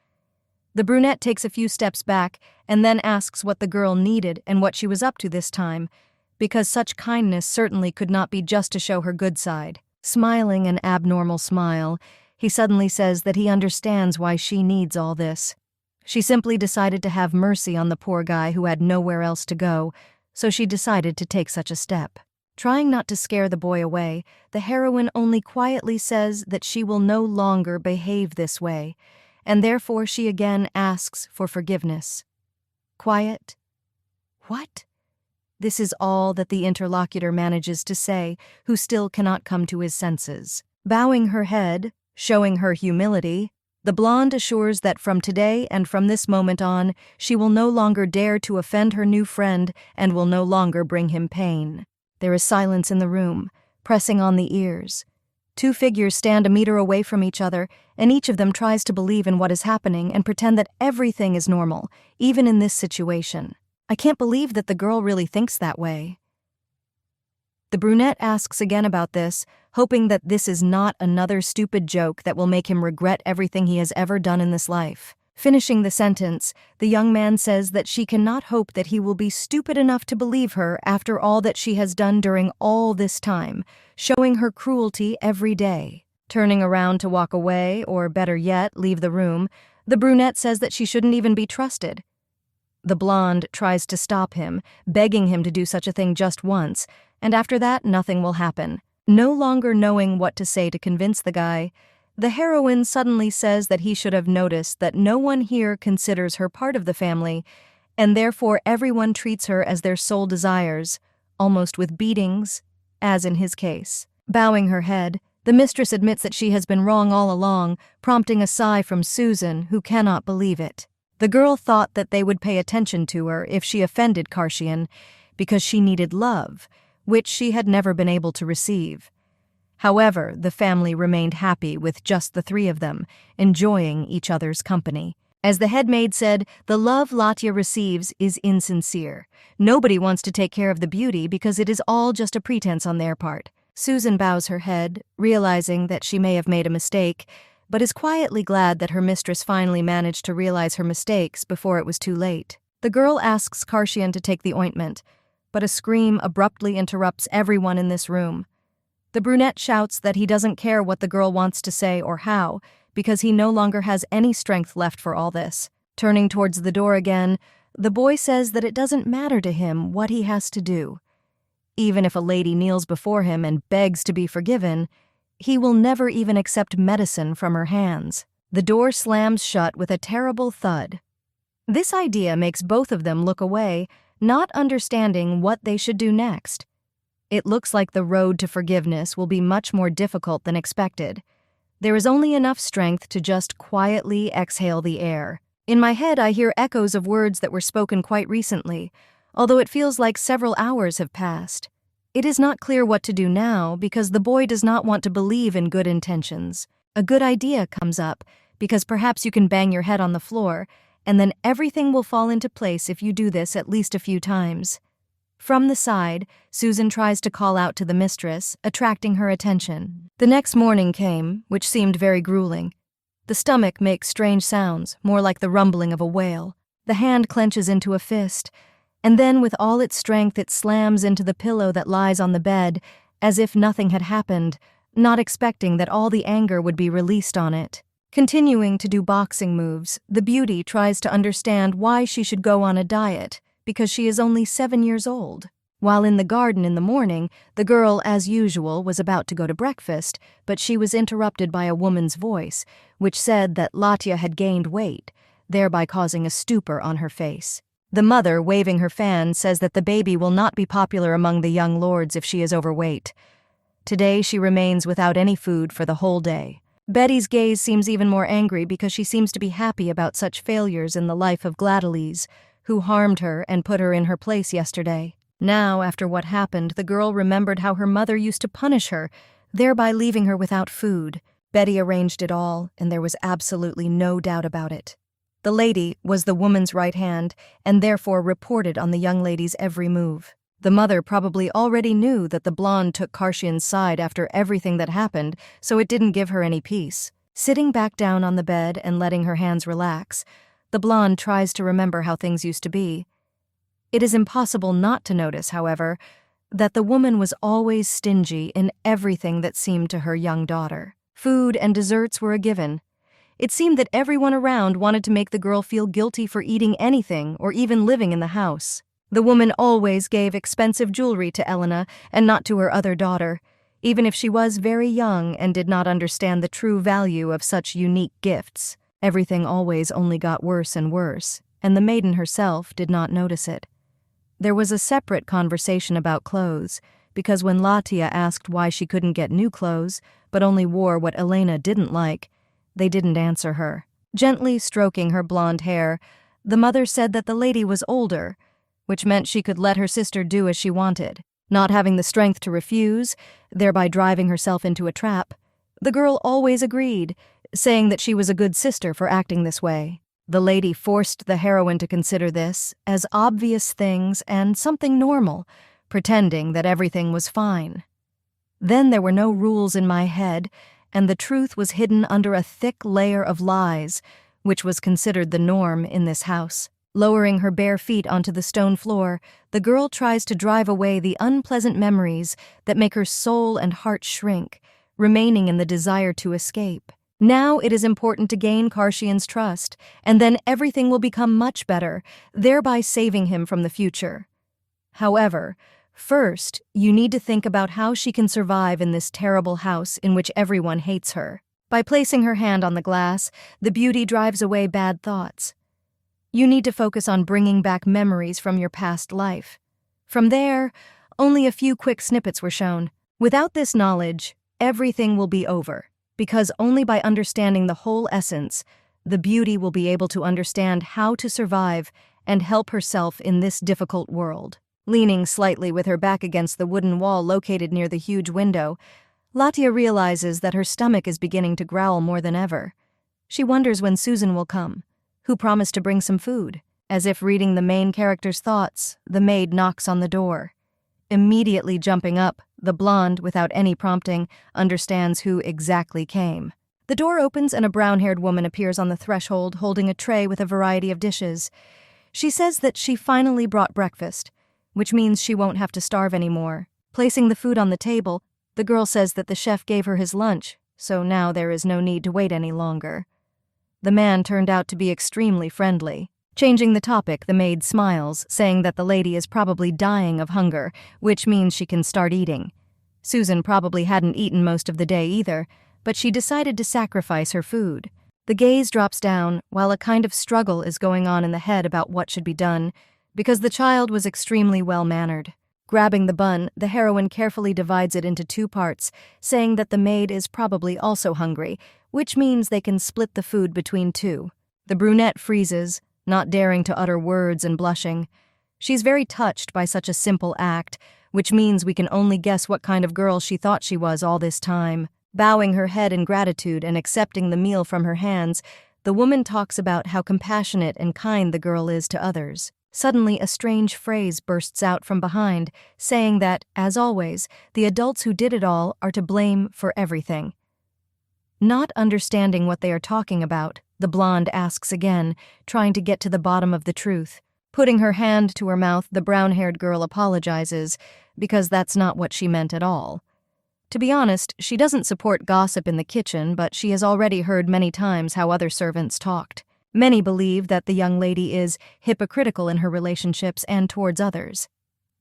The brunette takes a few steps back and then asks what the girl needed and what she was up to this time, because such kindness certainly could not be just to show her good side. Smiling an abnormal smile, he suddenly says that he understands why she needs all this. She simply decided to have mercy on the poor guy who had nowhere else to go, so she decided to take such a step. Trying not to scare the boy away, the heroine only quietly says that she will no longer behave this way, and therefore she again asks for forgiveness. Quiet? What? This is all that the interlocutor manages to say, who still cannot come to his senses. Bowing her head, showing her humility, the blonde assures that from today and from this moment on, she will no longer dare to offend her new friend and will no longer bring him pain. There is silence in the room, pressing on the ears. Two figures stand a meter away from each other, and each of them tries to believe in what is happening and pretend that everything is normal, even in this situation. I can't believe that the girl really thinks that way. The brunette asks again about this, hoping that this is not another stupid joke that will make him regret everything he has ever done in this life. Finishing the sentence, the young man says that she cannot hope that he will be stupid enough to believe her after all that she has done during all this time, showing her cruelty every day. Turning around to walk away, or better yet, leave the room, the brunette says that she shouldn't even be trusted. The blonde tries to stop him, begging him to do such a thing just once, and after that, nothing will happen. No longer knowing what to say to convince the guy, the heroine suddenly says that he should have noticed that no one here considers her part of the family, and therefore everyone treats her as their sole desires, almost with beatings, as in his case. Bowing her head, the mistress admits that she has been wrong all along, prompting a sigh from Susan, who cannot believe it. The girl thought that they would pay attention to her if she offended Karshian, because she needed love, which she had never been able to receive. However, the family remained happy with just the three of them, enjoying each other's company. As the head maid said, the love Latya receives is insincere. Nobody wants to take care of the beauty because it is all just a pretense on their part. Susan bows her head, realizing that she may have made a mistake, but is quietly glad that her mistress finally managed to realize her mistakes before it was too late. The girl asks Karshian to take the ointment, but a scream abruptly interrupts everyone in this room. The brunette shouts that he doesn't care what the girl wants to say or how, because he no longer has any strength left for all this. Turning towards the door again, the boy says that it doesn't matter to him what he has to do. Even if a lady kneels before him and begs to be forgiven, he will never even accept medicine from her hands. The door slams shut with a terrible thud. This idea makes both of them look away, not understanding what they should do next. It looks like the road to forgiveness will be much more difficult than expected. There is only enough strength to just quietly exhale the air. In my head, I hear echoes of words that were spoken quite recently, although it feels like several hours have passed. It is not clear what to do now because the boy does not want to believe in good intentions. A good idea comes up because perhaps you can bang your head on the floor, and then everything will fall into place if you do this at least a few times. From the side, Susan tries to call out to the mistress, attracting her attention. The next morning came, which seemed very grueling. The stomach makes strange sounds, more like the rumbling of a whale. The hand clenches into a fist, and then with all its strength it slams into the pillow that lies on the bed, as if nothing had happened, not expecting that all the anger would be released on it. Continuing to do boxing moves, the beauty tries to understand why she should go on a diet, because she is only 7 years old. While in the garden in the morning, the girl, as usual, was about to go to breakfast, but she was interrupted by a woman's voice, which said that Latya had gained weight, thereby causing a stupor on her face. The mother, waving her fan, says that the baby will not be popular among the young lords if she is overweight. Today she remains without any food for the whole day. Betty's gaze seems even more angry because she seems to be happy about such failures in the life of Gladys, who harmed her and put her in her place yesterday. Now, after what happened, the girl remembered how her mother used to punish her, thereby leaving her without food. Betty arranged it all, and there was absolutely no doubt about it. The lady was the woman's right hand and therefore reported on the young lady's every move. The mother probably already knew that the blonde took Karshian's side after everything that happened, so it didn't give her any peace. Sitting back down on the bed and letting her hands relax, the blonde tries to remember how things used to be. It is impossible not to notice, however, that the woman was always stingy in everything that seemed to her young daughter. Food and desserts were a given. It seemed that everyone around wanted to make the girl feel guilty for eating anything or even living in the house. The woman always gave expensive jewelry to Elena and not to her other daughter, even if she was very young and did not understand the true value of such unique gifts. Everything always only got worse and worse, and the maiden herself did not notice it. There was a separate conversation about clothes, because when Latia asked why she couldn't get new clothes, but only wore what Elena didn't like, they didn't answer her. Gently stroking her blonde hair, the mother said that the lady was older, which meant she could let her sister do as she wanted. Not having the strength to refuse, thereby driving herself into a trap, the girl always agreed, saying that she was a good sister for acting this way. The lady forced the heroine to consider this as obvious things and something normal, pretending that everything was fine. Then there were no rules in my head, and the truth was hidden under a thick layer of lies, which was considered the norm in this house. Lowering her bare feet onto the stone floor, the girl tries to drive away the unpleasant memories that make her soul and heart shrink, remaining in the desire to escape. Now it is important to gain Karshian's trust, and then everything will become much better, thereby saving him from the future. However, first, you need to think about how she can survive in this terrible house in which everyone hates her. By placing her hand on the glass, the beauty drives away bad thoughts. You need to focus on bringing back memories from your past life. From there, only a few quick snippets were shown. Without this knowledge, everything will be over, because only by understanding the whole essence, the beauty will be able to understand how to survive and help herself in this difficult world. Leaning slightly with her back against the wooden wall located near the huge window, Latia realizes that her stomach is beginning to growl more than ever. She wonders when Susan will come, who promised to bring some food. As if reading the main character's thoughts, the maid knocks on the door. Immediately jumping up, the blonde, without any prompting, understands who exactly came. The door opens and a brown-haired woman appears on the threshold holding a tray with a variety of dishes. She says that she finally brought breakfast, which means she won't have to starve anymore. Placing the food on the table, the girl says that the chef gave her his lunch, so now there is no need to wait any longer. The man turned out to be extremely friendly. Changing the topic, the maid smiles, saying that the lady is probably dying of hunger, which means she can start eating. Susan probably hadn't eaten most of the day either, but she decided to sacrifice her food. The gaze drops down, while a kind of struggle is going on in the head about what should be done, because the child was extremely well-mannered. Grabbing the bun, the heroine carefully divides it into 2 parts, saying that the maid is probably also hungry, which means they can split the food between 2. The brunette freezes, not daring to utter words and blushing. She's very touched by such a simple act, which means we can only guess what kind of girl she thought she was all this time. Bowing her head in gratitude and accepting the meal from her hands, the woman talks about how compassionate and kind the girl is to others. Suddenly, a strange phrase bursts out from behind, saying that, as always, the adults who did it all are to blame for everything. Not understanding what they are talking about, the blonde asks again, trying to get to the bottom of the truth. Putting her hand to her mouth, the brown-haired girl apologizes, because that's not what she meant at all. To be honest, she doesn't support gossip in the kitchen, but she has already heard many times how other servants talked. Many believe that the young lady is hypocritical in her relationships and towards others.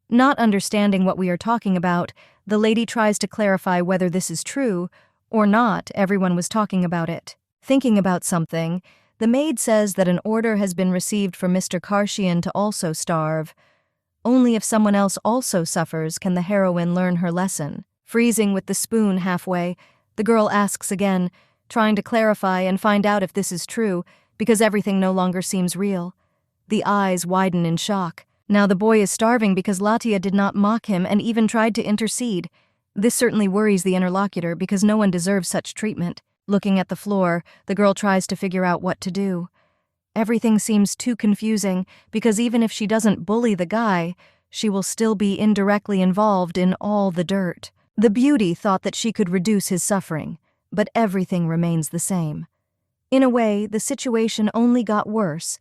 Not understanding what we are talking about, the lady tries to clarify whether this is true or not. Everyone was talking about it. Thinking about something, the maid says that an order has been received for Mr. Karshian to also starve. Only if someone else also suffers can the heroine learn her lesson. Freezing with the spoon halfway, the girl asks again, trying to clarify and find out if this is true, because everything no longer seems real. The eyes widen in shock. Now the boy is starving because Latia did not mock him and even tried to intercede. This certainly worries the interlocutor because no one deserves such treatment. Looking at the floor, the girl tries to figure out what to do. Everything seems too confusing because even if she doesn't bully the guy, she will still be indirectly involved in all the dirt. The beauty thought that she could reduce his suffering, but everything remains the same. In a way, the situation only got worse,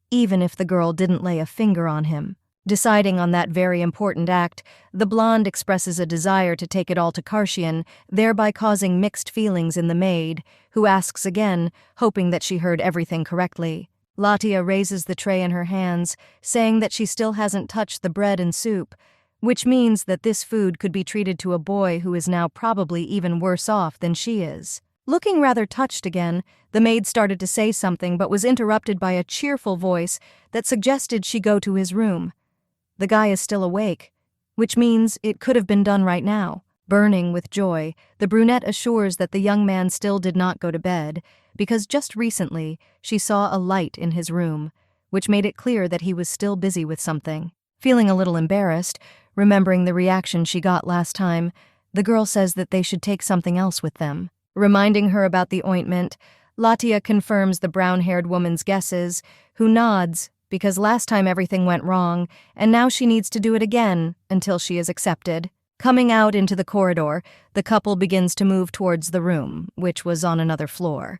even if the girl didn't lay a finger on him. Deciding on that very important act, the blonde expresses a desire to take it all to Karshian, thereby causing mixed feelings in the maid, who asks again, hoping that she heard everything correctly. Latia raises the tray in her hands, saying that she still hasn't touched the bread and soup, which means that this food could be treated to a boy who is now probably even worse off than she is. Looking rather touched again, the maid started to say something but was interrupted by a cheerful voice that suggested she go to his room. The guy is still awake, which means it could have been done right now. Burning with joy, the brunette assures that the young man still did not go to bed, because just recently she saw a light in his room, which made it clear that he was still busy with something. Feeling a little embarrassed, remembering the reaction she got last time, the girl says that they should take something else with them. Reminding her about the ointment, Latia confirms the brown-haired woman's guesses, who nods because last time everything went wrong, and now she needs to do it again until she is accepted. Coming out into the corridor, the couple begins to move towards the room, which was on another floor.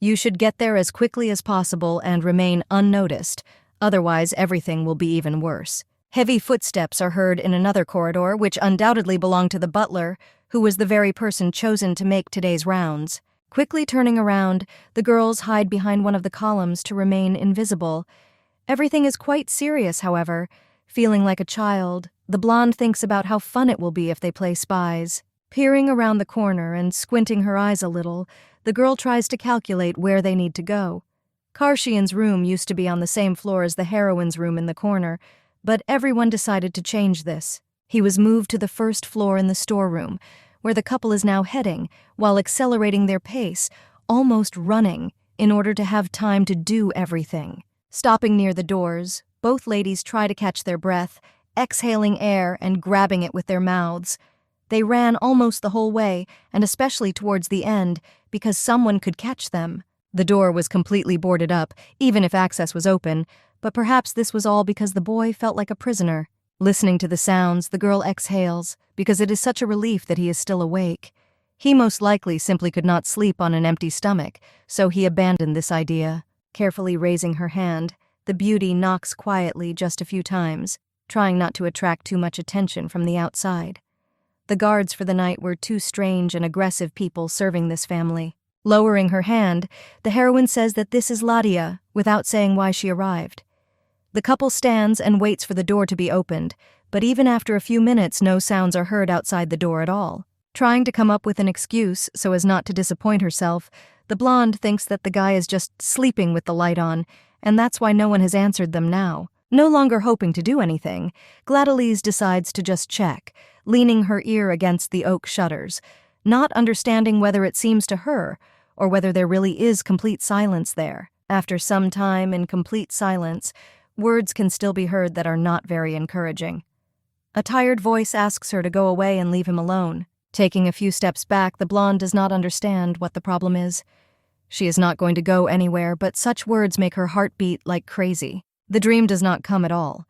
You should get there as quickly as possible and remain unnoticed, otherwise everything will be even worse. Heavy footsteps are heard in another corridor, which undoubtedly belonged to the butler, who was the very person chosen to make today's rounds. Quickly turning around, the girls hide behind one of the columns to remain invisible. Everything is quite serious, however. Feeling like a child, the blonde thinks about how fun it will be if they play spies. Peering around the corner and squinting her eyes a little, the girl tries to calculate where they need to go. Karshian's room used to be on the same floor as the heroine's room in the corner, but everyone decided to change this. He was moved to the first floor in the storeroom, where the couple is now heading, while accelerating their pace, almost running, in order to have time to do everything. Stopping near the doors, both ladies try to catch their breath, exhaling air and grabbing it with their mouths. They ran almost the whole way, and especially towards the end, because someone could catch them. The door was completely boarded up, even if access was open, but perhaps this was all because the boy felt like a prisoner. Listening to the sounds, the girl exhales, because it is such a relief that he is still awake. He most likely simply could not sleep on an empty stomach, so he abandoned this idea. Carefully raising her hand, the beauty knocks quietly just a few times, trying not to attract too much attention from the outside. The guards for the night were two strange and aggressive people serving this family. Lowering her hand, the heroine says that this is Latia, without saying why she arrived. The couple stands and waits for the door to be opened, but even after a few minutes no sounds are heard outside the door at all. Trying to come up with an excuse so as not to disappoint herself, the blonde thinks that the guy is just sleeping with the light on, and that's why no one has answered them now. No longer hoping to do anything, Gladys decides to just check, leaning her ear against the oak shutters, not understanding whether it seems to her or whether there really is complete silence there. After some time in complete silence, words can still be heard that are not very encouraging. A tired voice asks her to go away and leave him alone. Taking a few steps back, the blonde does not understand what the problem is. She is not going to go anywhere, but such words make her heart beat like crazy. The dream does not come at all,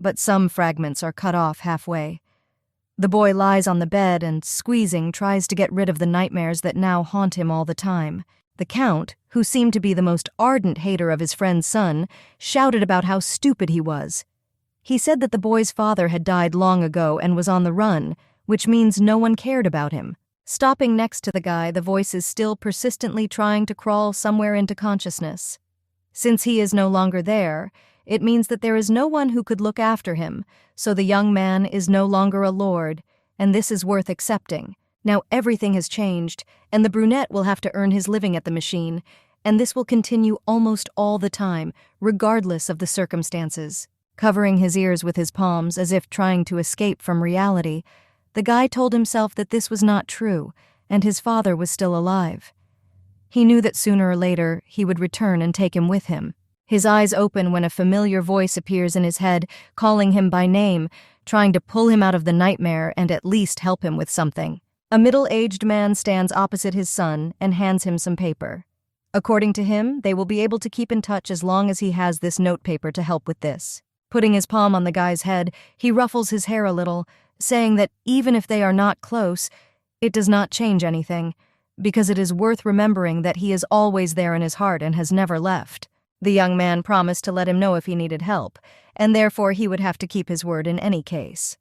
but some fragments are cut off halfway. The boy lies on the bed and, squeezing, tries to get rid of the nightmares that now haunt him all the time. The Count, who seemed to be the most ardent hater of his friend's son, shouted about how stupid he was. He said that the boy's father had died long ago and was on the run, which means no one cared about him. Stopping next to the guy, the voice is still persistently trying to crawl somewhere into consciousness. Since he is no longer there, it means that there is no one who could look after him, so the young man is no longer a lord, and this is worth accepting. Now everything has changed, and the brunette will have to earn his living at the machine, and this will continue almost all the time, regardless of the circumstances. Covering his ears with his palms as if trying to escape from reality, the guy told himself that this was not true, and his father was still alive. He knew that sooner or later he would return and take him with him. His eyes open when a familiar voice appears in his head, calling him by name, trying to pull him out of the nightmare and at least help him with something. A middle-aged man stands opposite his son and hands him some paper. According to him, they will be able to keep in touch as long as he has this notepaper to help with this. Putting his palm on the guy's head, he ruffles his hair a little, saying that even if they are not close, it does not change anything, because it is worth remembering that he is always there in his heart and has never left. The young man promised to let him know if he needed help, and therefore he would have to keep his word in any case.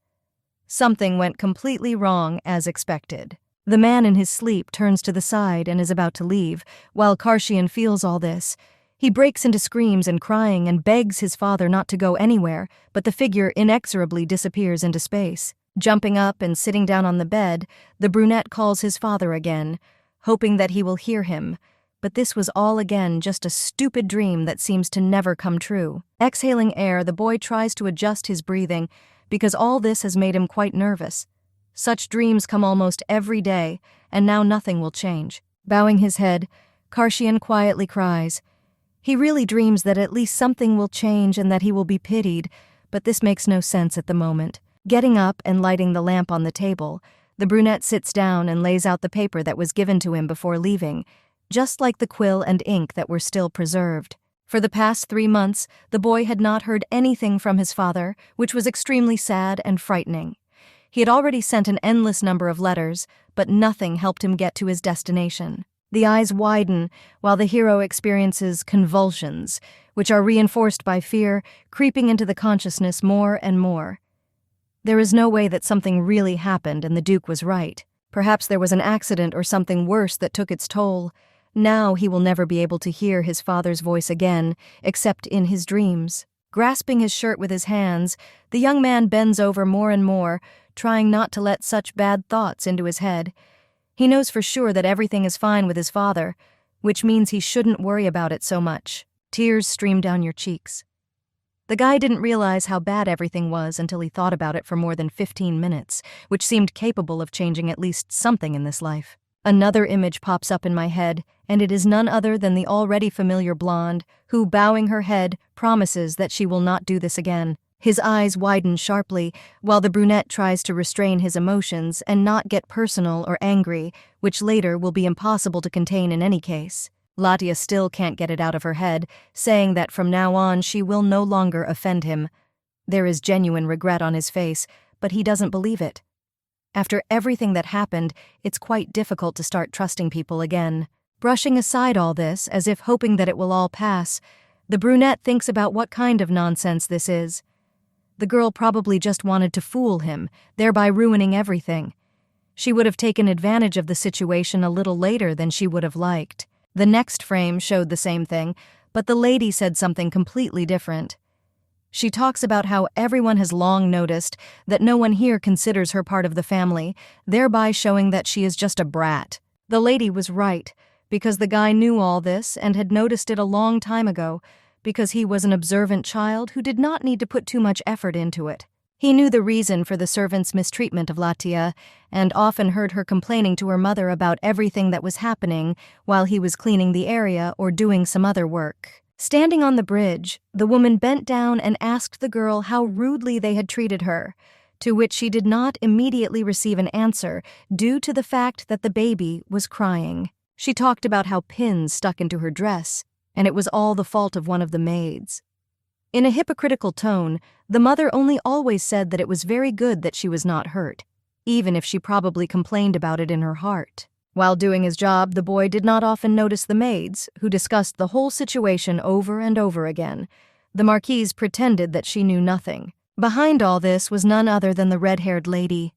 Something went completely wrong as expected. The man in his sleep turns to the side and is about to leave, while Karshian feels all this. He breaks into screams and crying and begs his father not to go anywhere, but the figure inexorably disappears into space. Jumping up and sitting down on the bed, the brunette calls his father again, hoping that he will hear him. But this was all again just a stupid dream that seems to never come true. Exhaling air, the boy tries to adjust his breathing, because all this has made him quite nervous. Such dreams come almost every day, and now nothing will change. Bowing his head, Karshian quietly cries. He really dreams that at least something will change and that he will be pitied, but this makes no sense at the moment. Getting up and lighting the lamp on the table, the brunette sits down and lays out the paper that was given to him before leaving, just like the quill and ink that were still preserved. For the past 3 months, the boy had not heard anything from his father, which was extremely sad and frightening. He had already sent an endless number of letters, but nothing helped him get to his destination. The eyes widen, while the hero experiences convulsions, which are reinforced by fear, creeping into the consciousness more and more. There is no way that something really happened and the Duke was right. Perhaps there was an accident or something worse that took its toll. Now he will never be able to hear his father's voice again, except in his dreams. Grasping his shirt with his hands, the young man bends over more and more, trying not to let such bad thoughts into his head. He knows for sure that everything is fine with his father, which means he shouldn't worry about it so much. Tears stream down your cheeks. The guy didn't realize how bad everything was until he thought about it for more than 15 minutes, which seemed capable of changing at least something in this life. Another image pops up in my head, and it is none other than the already familiar blonde, who, bowing her head, promises that she will not do this again. His eyes widen sharply, while the brunette tries to restrain his emotions and not get personal or angry, which later will be impossible to contain in any case. Latia still can't get it out of her head, saying that from now on she will no longer offend him. There is genuine regret on his face, but he doesn't believe it. After everything that happened, it's quite difficult to start trusting people again. Brushing aside all this, as if hoping that it will all pass, the brunette thinks about what kind of nonsense this is. The girl probably just wanted to fool him, thereby ruining everything. She would have taken advantage of the situation a little later than she would have liked. The next frame showed the same thing, but the lady said something completely different. She talks about how everyone has long noticed that no one here considers her part of the family, thereby showing that she is just a brat. The lady was right, because the guy knew all this and had noticed it a long time ago, because he was an observant child who did not need to put too much effort into it. He knew the reason for the servant's mistreatment of Latia, and often heard her complaining to her mother about everything that was happening while he was cleaning the area or doing some other work. Standing on the bridge, the woman bent down and asked the girl how rudely they had treated her, to which she did not immediately receive an answer due to the fact that the baby was crying. She talked about how pins stuck into her dress, and it was all the fault of one of the maids. In a hypocritical tone, the mother only always said that it was very good that she was not hurt, even if she probably complained about it in her heart. While doing his job, the boy did not often notice the maids, who discussed the whole situation over and over again. The marquise pretended that she knew nothing. Behind all this was none other than the red-haired lady.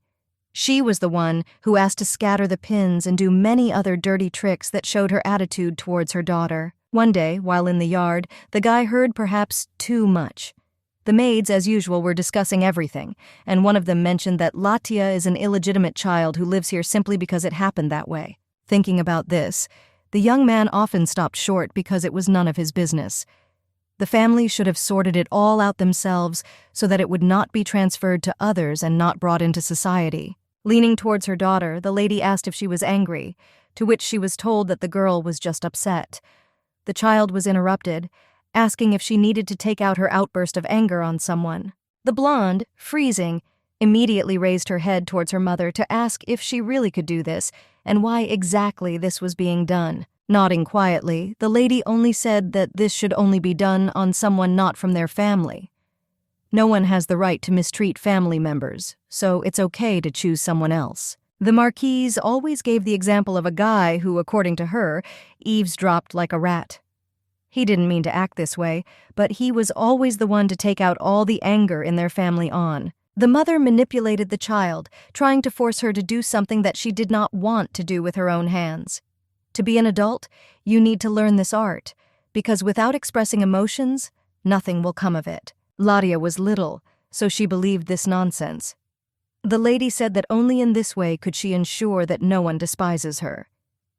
She was the one who asked to scatter the pins and do many other dirty tricks that showed her attitude towards her daughter. One day, while in the yard, the guy heard perhaps too much. The maids, as usual, were discussing everything, and one of them mentioned that Latia is an illegitimate child who lives here simply because it happened that way. Thinking about this, the young man often stopped short because it was none of his business. The family should have sorted it all out themselves so that it would not be transferred to others and not brought into society. Leaning towards her daughter, the lady asked if she was angry, to which she was told that the girl was just upset. The child was interrupted, asking if she needed to take out her outburst of anger on someone. The blonde, freezing, immediately raised her head towards her mother to ask if she really could do this and why exactly this was being done. Nodding quietly, the lady only said that this should only be done on someone not from their family. No one has the right to mistreat family members, so it's okay to choose someone else. The Marquise always gave the example of a guy who, according to her, eavesdropped like a rat. He didn't mean to act this way, but he was always the one to take out all the anger in their family on. The mother manipulated the child, trying to force her to do something that she did not want to do with her own hands. To be an adult, you need to learn this art, because without expressing emotions, nothing will come of it. Latia was little, so she believed this nonsense. The lady said that only in this way could she ensure that no one despises her.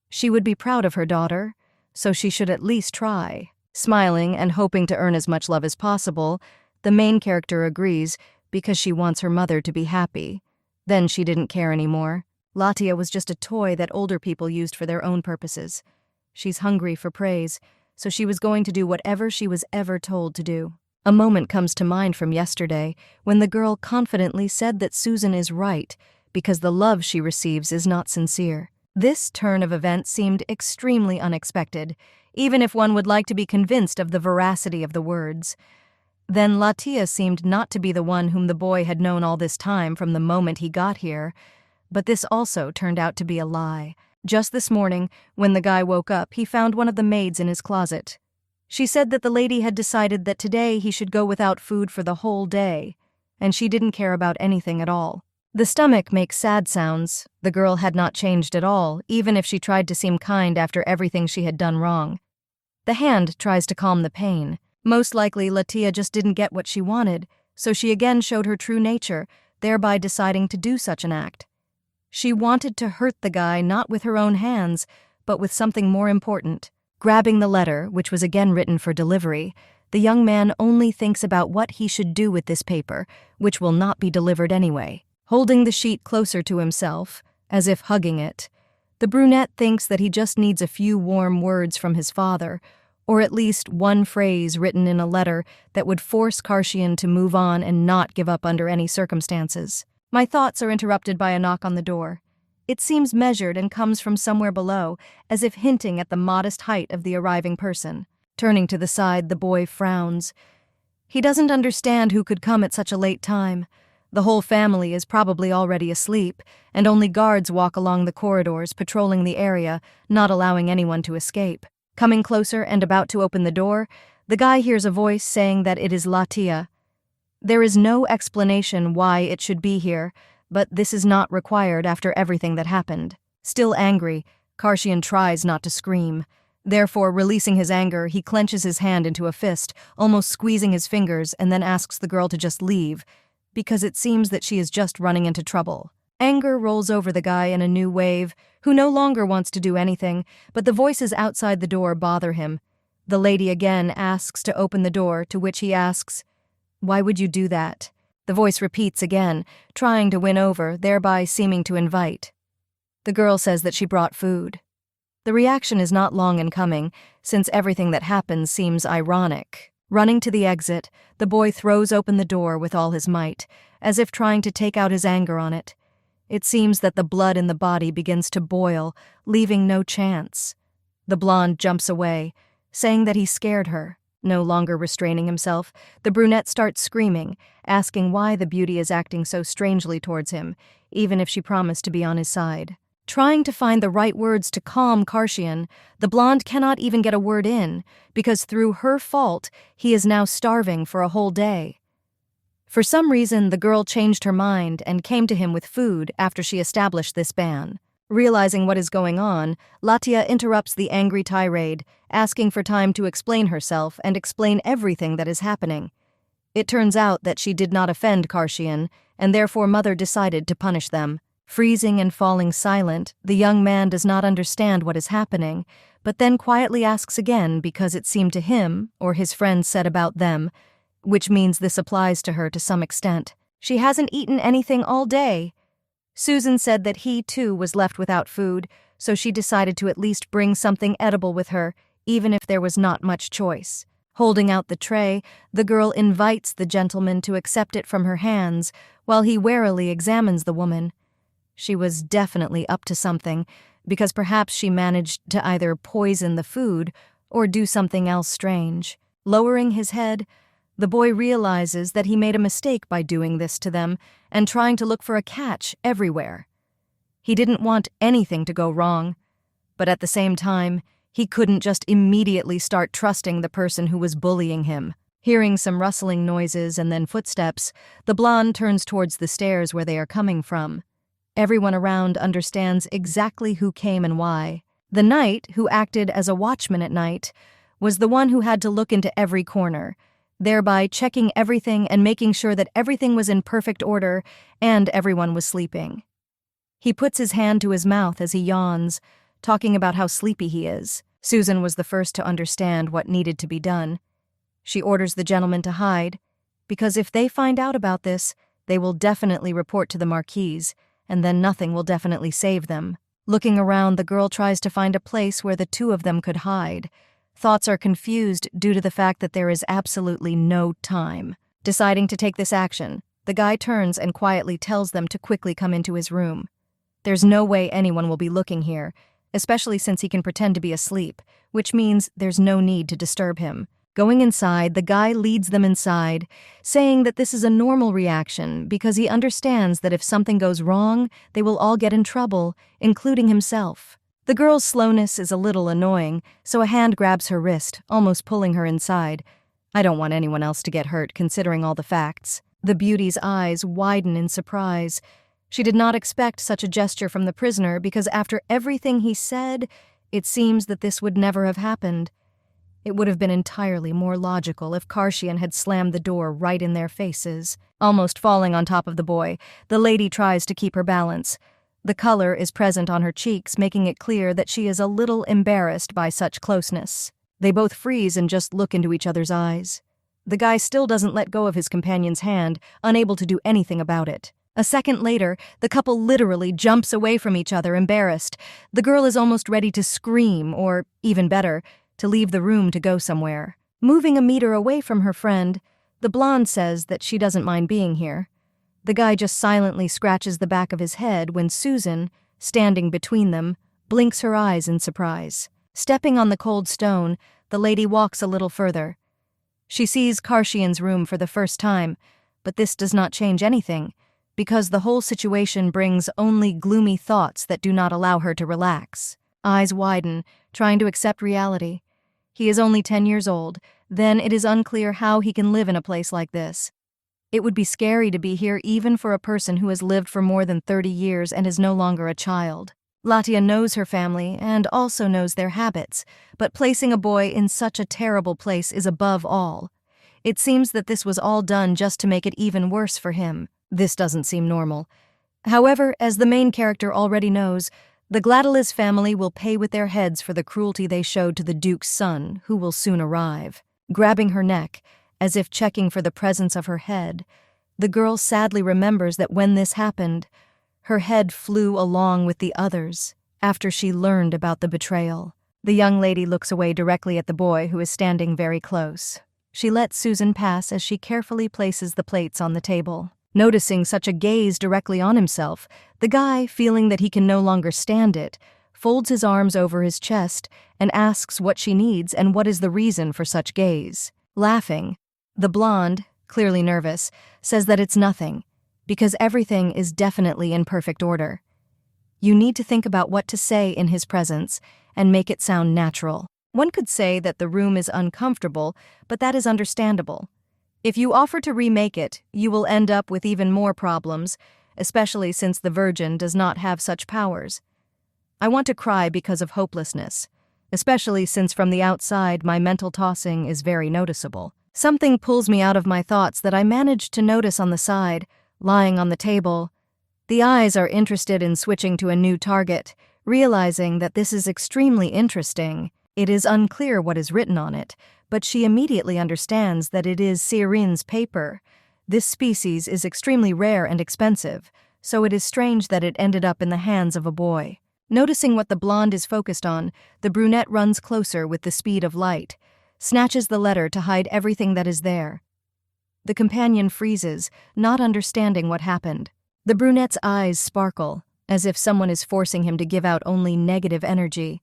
She would be proud of her daughter, so she should at least try. Smiling and hoping to earn as much love as possible, the main character agrees because she wants her mother to be happy. Then she didn't care anymore. Latia was just a toy that older people used for their own purposes. She's hungry for praise, so she was going to do whatever she was ever told to do. A moment comes to mind from yesterday when the girl confidently said that Susan is right because the love she receives is not sincere. This turn of events seemed extremely unexpected, even if one would like to be convinced of the veracity of the words. Then Latia seemed not to be the one whom the boy had known all this time from the moment he got here, but this also turned out to be a lie. Just this morning, when the guy woke up, he found one of the maids in his closet. She said that the lady had decided that today he should go without food for the whole day, and she didn't care about anything at all. The stomach makes sad sounds. The girl had not changed at all, even if she tried to seem kind after everything she had done wrong. The hand tries to calm the pain. Most likely, Latia just didn't get what she wanted, so she again showed her true nature, thereby deciding to do such an act. She wanted to hurt the guy not with her own hands, but with something more important. Grabbing the letter, which was again written for delivery, the young man only thinks about what he should do with this paper, which will not be delivered anyway. Holding the sheet closer to himself, as if hugging it, the brunette thinks that he just needs a few warm words from his father, or at least one phrase written in a letter that would force Karshian to move on and not give up under any circumstances. My thoughts are interrupted by a knock on the door. It seems measured and comes from somewhere below, as if hinting at the modest height of the arriving person. Turning to the side, the boy frowns. He doesn't understand who could come at such a late time. The whole family is probably already asleep, and only guards walk along the corridors patrolling the area, not allowing anyone to escape. Coming closer and about to open the door, the guy hears a voice saying that it is Latia. There is no explanation why it should be here, but this is not required after everything that happened. Still angry, Karshian tries not to scream. Therefore, releasing his anger, he clenches his hand into a fist, almost squeezing his fingers, and then asks the girl to just leave, because it seems that she is just running into trouble. Anger rolls over the guy in a new wave, who no longer wants to do anything, but the voices outside the door bother him. The lady again asks to open the door, to which he asks, "Why would you do that?" The voice repeats again, trying to win over, thereby seeming to invite. The girl says that she brought food. The reaction is not long in coming, since everything that happens seems ironic. Running to the exit, the boy throws open the door with all his might, as if trying to take out his anger on it. It seems that the blood in the body begins to boil, leaving no chance. The blonde jumps away, saying that he scared her. No longer restraining himself, the brunette starts screaming, asking why the beauty is acting so strangely towards him, even if she promised to be on his side. Trying to find the right words to calm Karshian, the blonde cannot even get a word in, because through her fault, he is now starving for a whole day. For some reason, the girl changed her mind and came to him with food after she established this ban. Realizing what is going on, Latia interrupts the angry tirade, asking for time to explain herself and explain everything that is happening. It turns out that she did not offend Karshian, and therefore Mother decided to punish them. Freezing and falling silent, the young man does not understand what is happening, but then quietly asks again because it seemed to him, or his friends said about them, which means this applies to her to some extent. She hasn't eaten anything all day. Susan said that he, too, was left without food, so she decided to at least bring something edible with her, even if there was not much choice. Holding out the tray, the girl invites the gentleman to accept it from her hands, while he warily examines the woman. She was definitely up to something, because perhaps she managed to either poison the food or do something else strange. Lowering his head, the boy realizes that he made a mistake by doing this to them and trying to look for a catch everywhere. He didn't want anything to go wrong, but at the same time, he couldn't just immediately start trusting the person who was bullying him. Hearing some rustling noises and then footsteps, the blonde turns towards the stairs where they are coming from. Everyone around understands exactly who came and why. The knight, who acted as a watchman at night, was the one who had to look into every corner, thereby checking everything and making sure that everything was in perfect order and everyone was sleeping. He puts his hand to his mouth as he yawns, talking about how sleepy he is. Susan was the first to understand what needed to be done. She orders the gentleman to hide, because if they find out about this, they will definitely report to the Marquise, and then nothing will definitely save them. Looking around, the girl tries to find a place where the two of them could hide. Thoughts are confused due to the fact that there is absolutely no time. Deciding to take this action, the guy turns and quietly tells them to quickly come into his room. There's no way anyone will be looking here, especially since he can pretend to be asleep, which means there's no need to disturb him. Going inside, the guy leads them inside, saying that this is a normal reaction because he understands that if something goes wrong, they will all get in trouble, including himself. The girl's slowness is a little annoying, so a hand grabs her wrist, almost pulling her inside. I don't want anyone else to get hurt, considering all the facts. The beauty's eyes widen in surprise. She did not expect such a gesture from the prisoner because after everything he said, it seems that this would never have happened. It would have been entirely more logical if Karshian had slammed the door right in their faces. Almost falling on top of the boy, the lady tries to keep her balance. The color is present on her cheeks, making it clear that she is a little embarrassed by such closeness. They both freeze and just look into each other's eyes. The guy still doesn't let go of his companion's hand, unable to do anything about it. A second later, the couple literally jumps away from each other, embarrassed. The girl is almost ready to scream, or, even better, to leave the room to go somewhere. Moving a meter away from her friend, the blonde says that she doesn't mind being here. The guy just silently scratches the back of his head when Susan, standing between them, blinks her eyes in surprise. Stepping on the cold stone, the lady walks a little further. She sees Karshian's room for the first time, but this does not change anything, because the whole situation brings only gloomy thoughts that do not allow her to relax. Eyes widen, trying to accept reality. He is only 10 years old, then it is unclear how he can live in a place like this. It would be scary to be here even for a person who has lived for more than 30 years and is no longer a child. Latia knows her family and also knows their habits, but placing a boy in such a terrible place is above all. It seems that this was all done just to make it even worse for him. This doesn't seem normal. However, as the main character already knows, the Gladeliz family will pay with their heads for the cruelty they showed to the Duke's son, who will soon arrive. Grabbing her neck, as if checking for the presence of her head, the girl sadly remembers that when this happened, her head flew along with the others after she learned about the betrayal. The young lady looks away directly at the boy who is standing very close. She lets Susan pass as she carefully places the plates on the table. Noticing such a gaze directly on himself, the guy, feeling that he can no longer stand it, folds his arms over his chest and asks what she needs and what is the reason for such gaze. Laughing, the blonde, clearly nervous, says that it's nothing, because everything is definitely in perfect order. You need to think about what to say in his presence and make it sound natural. One could say that the room is uncomfortable, but that is understandable. If you offer to remake it, you will end up with even more problems, especially since the Virgin does not have such powers. I want to cry because of hopelessness, especially since from the outside my mental tossing is very noticeable. Something pulls me out of my thoughts that I managed to notice on the side, lying on the table. The eyes are interested in switching to a new target, realizing that this is extremely interesting. It is unclear what is written on it, but she immediately understands that it is Sirin's paper. This species is extremely rare and expensive, so it is strange that it ended up in the hands of a boy. Noticing what the blonde is focused on, the brunette runs closer with the speed of light, snatches the letter to hide everything that is there. The companion freezes, not understanding what happened. The brunette's eyes sparkle, as if someone is forcing him to give out only negative energy.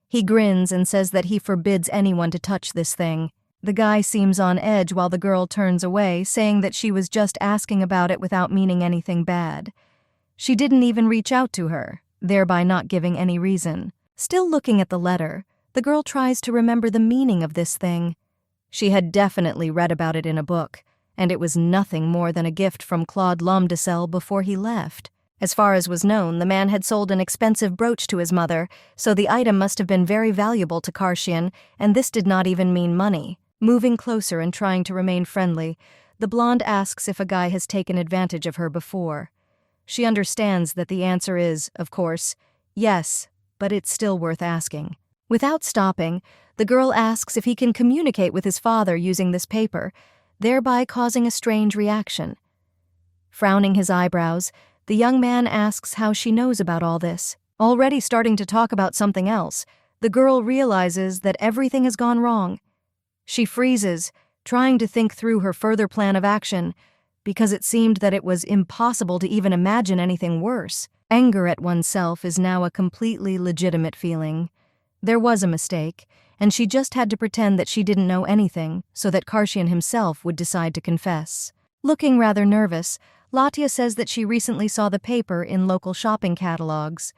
He grins and says that he forbids anyone to touch this thing. The guy seems on edge while the girl turns away, saying that she was just asking about it without meaning anything bad. She didn't even reach out to her, thereby not giving any reason. Still looking at the letter, the girl tries to remember the meaning of this thing. She had definitely read about it in a book, and it was nothing more than a gift from Claude Lomdesel before he left. As far as was known, the man had sold an expensive brooch to his mother, so the item must have been very valuable to Karshian, and this did not even mean money. Moving closer and trying to remain friendly, the blonde asks if a guy has taken advantage of her before. She understands that the answer is, of course, yes, but it's still worth asking. Without stopping, the girl asks if he can communicate with his father using this paper, thereby causing a strange reaction. Frowning his eyebrows, the young man asks how she knows about all this. Already starting to talk about something else, the girl realizes that everything has gone wrong. She freezes, trying to think through her further plan of action, because it seemed that it was impossible to even imagine anything worse. Anger at oneself is now a completely legitimate feeling. There was a mistake, and she just had to pretend that she didn't know anything so that Karshian himself would decide to confess. Looking rather nervous, Latia says that she recently saw the paper in local shopping catalogs.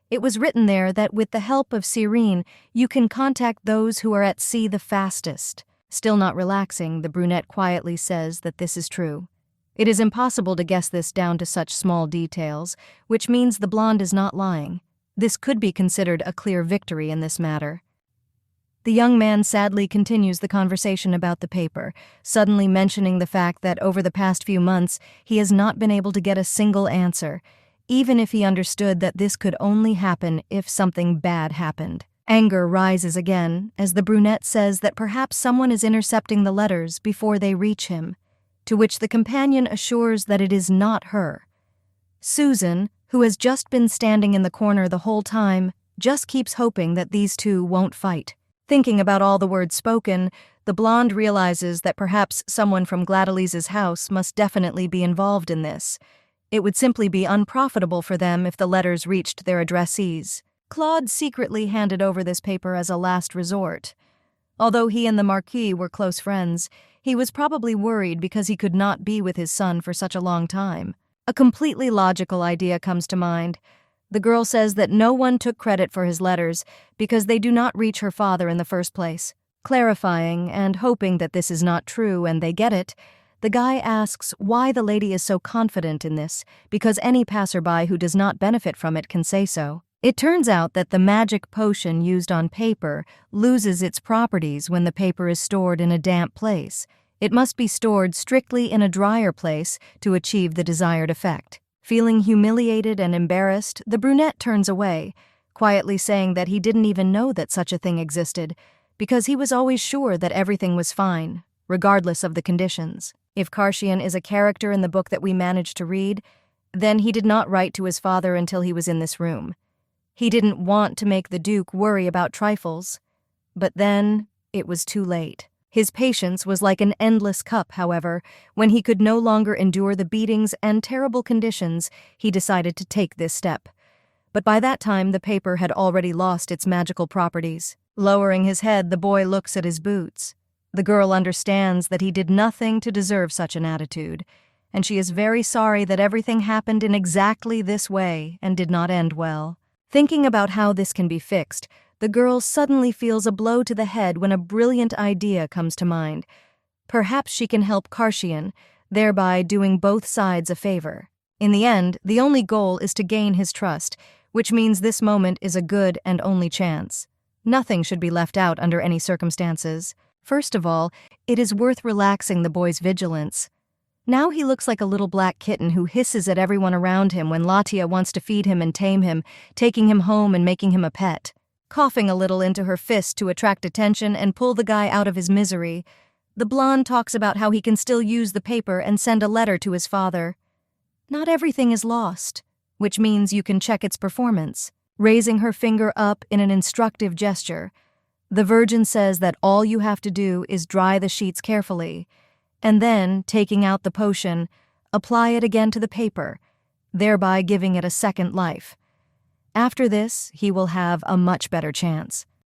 It was written there that with the help of Sirene, you can contact those who are at sea the fastest. Still not relaxing, the brunette quietly says that this is true. It is impossible to guess this down to such small details, which means the blonde is not lying. This could be considered a clear victory in this matter. The young man sadly continues the conversation about the paper, suddenly mentioning the fact that over the past few months he has not been able to get a single answer, even if he understood that this could only happen if something bad happened. Anger rises again as the brunette says that perhaps someone is intercepting the letters before they reach him, to which the companion assures that it is not her. Susan, who has just been standing in the corner the whole time, just keeps hoping that these two won't fight. Thinking about all the words spoken, the blonde realizes that perhaps someone from Gladelise's house must definitely be involved in this. It would simply be unprofitable for them if the letters reached their addressees. Claude secretly handed over this paper as a last resort. Although he and the Marquis were close friends, he was probably worried because he could not be with his son for such a long time. A completely logical idea comes to mind. The girl says that no one took credit for his letters because they do not reach her father in the first place. Clarifying and hoping that this is not true and they get it, the guy asks why the lady is so confident in this, because any passerby who does not benefit from it can say so. It turns out that the magic potion used on paper loses its properties when the paper is stored in a damp place. It must be stored strictly in a drier place to achieve the desired effect. Feeling humiliated and embarrassed, the brunette turns away, quietly saying that he didn't even know that such a thing existed, because he was always sure that everything was fine, regardless of the conditions. If Karshian is a character in the book that we managed to read, then he did not write to his father until he was in this room. He didn't want to make the Duke worry about trifles, but then it was too late. His patience was like an endless cup, however. When he could no longer endure the beatings and terrible conditions, he decided to take this step. But by that time, the paper had already lost its magical properties. Lowering his head, the boy looks at his boots. The girl understands that he did nothing to deserve such an attitude, and she is very sorry that everything happened in exactly this way and did not end well. Thinking about how this can be fixed, the girl suddenly feels a blow to the head when a brilliant idea comes to mind. Perhaps she can help Karshian, thereby doing both sides a favor. In the end, the only goal is to gain his trust, which means this moment is a good and only chance. Nothing should be left out under any circumstances. First of all, it is worth relaxing the boy's vigilance. Now he looks like a little black kitten who hisses at everyone around him when Latia wants to feed him and tame him, taking him home and making him a pet. Coughing a little into her fist to attract attention and pull the guy out of his misery, the blonde talks about how he can still use the paper and send a letter to his father. Not everything is lost, which means you can check its performance. Raising her finger up in an instructive gesture, the Virgin says that all you have to do is dry the sheets carefully, and then, taking out the potion, apply it again to the paper, thereby giving it a second life. After this, he will have a much better chance.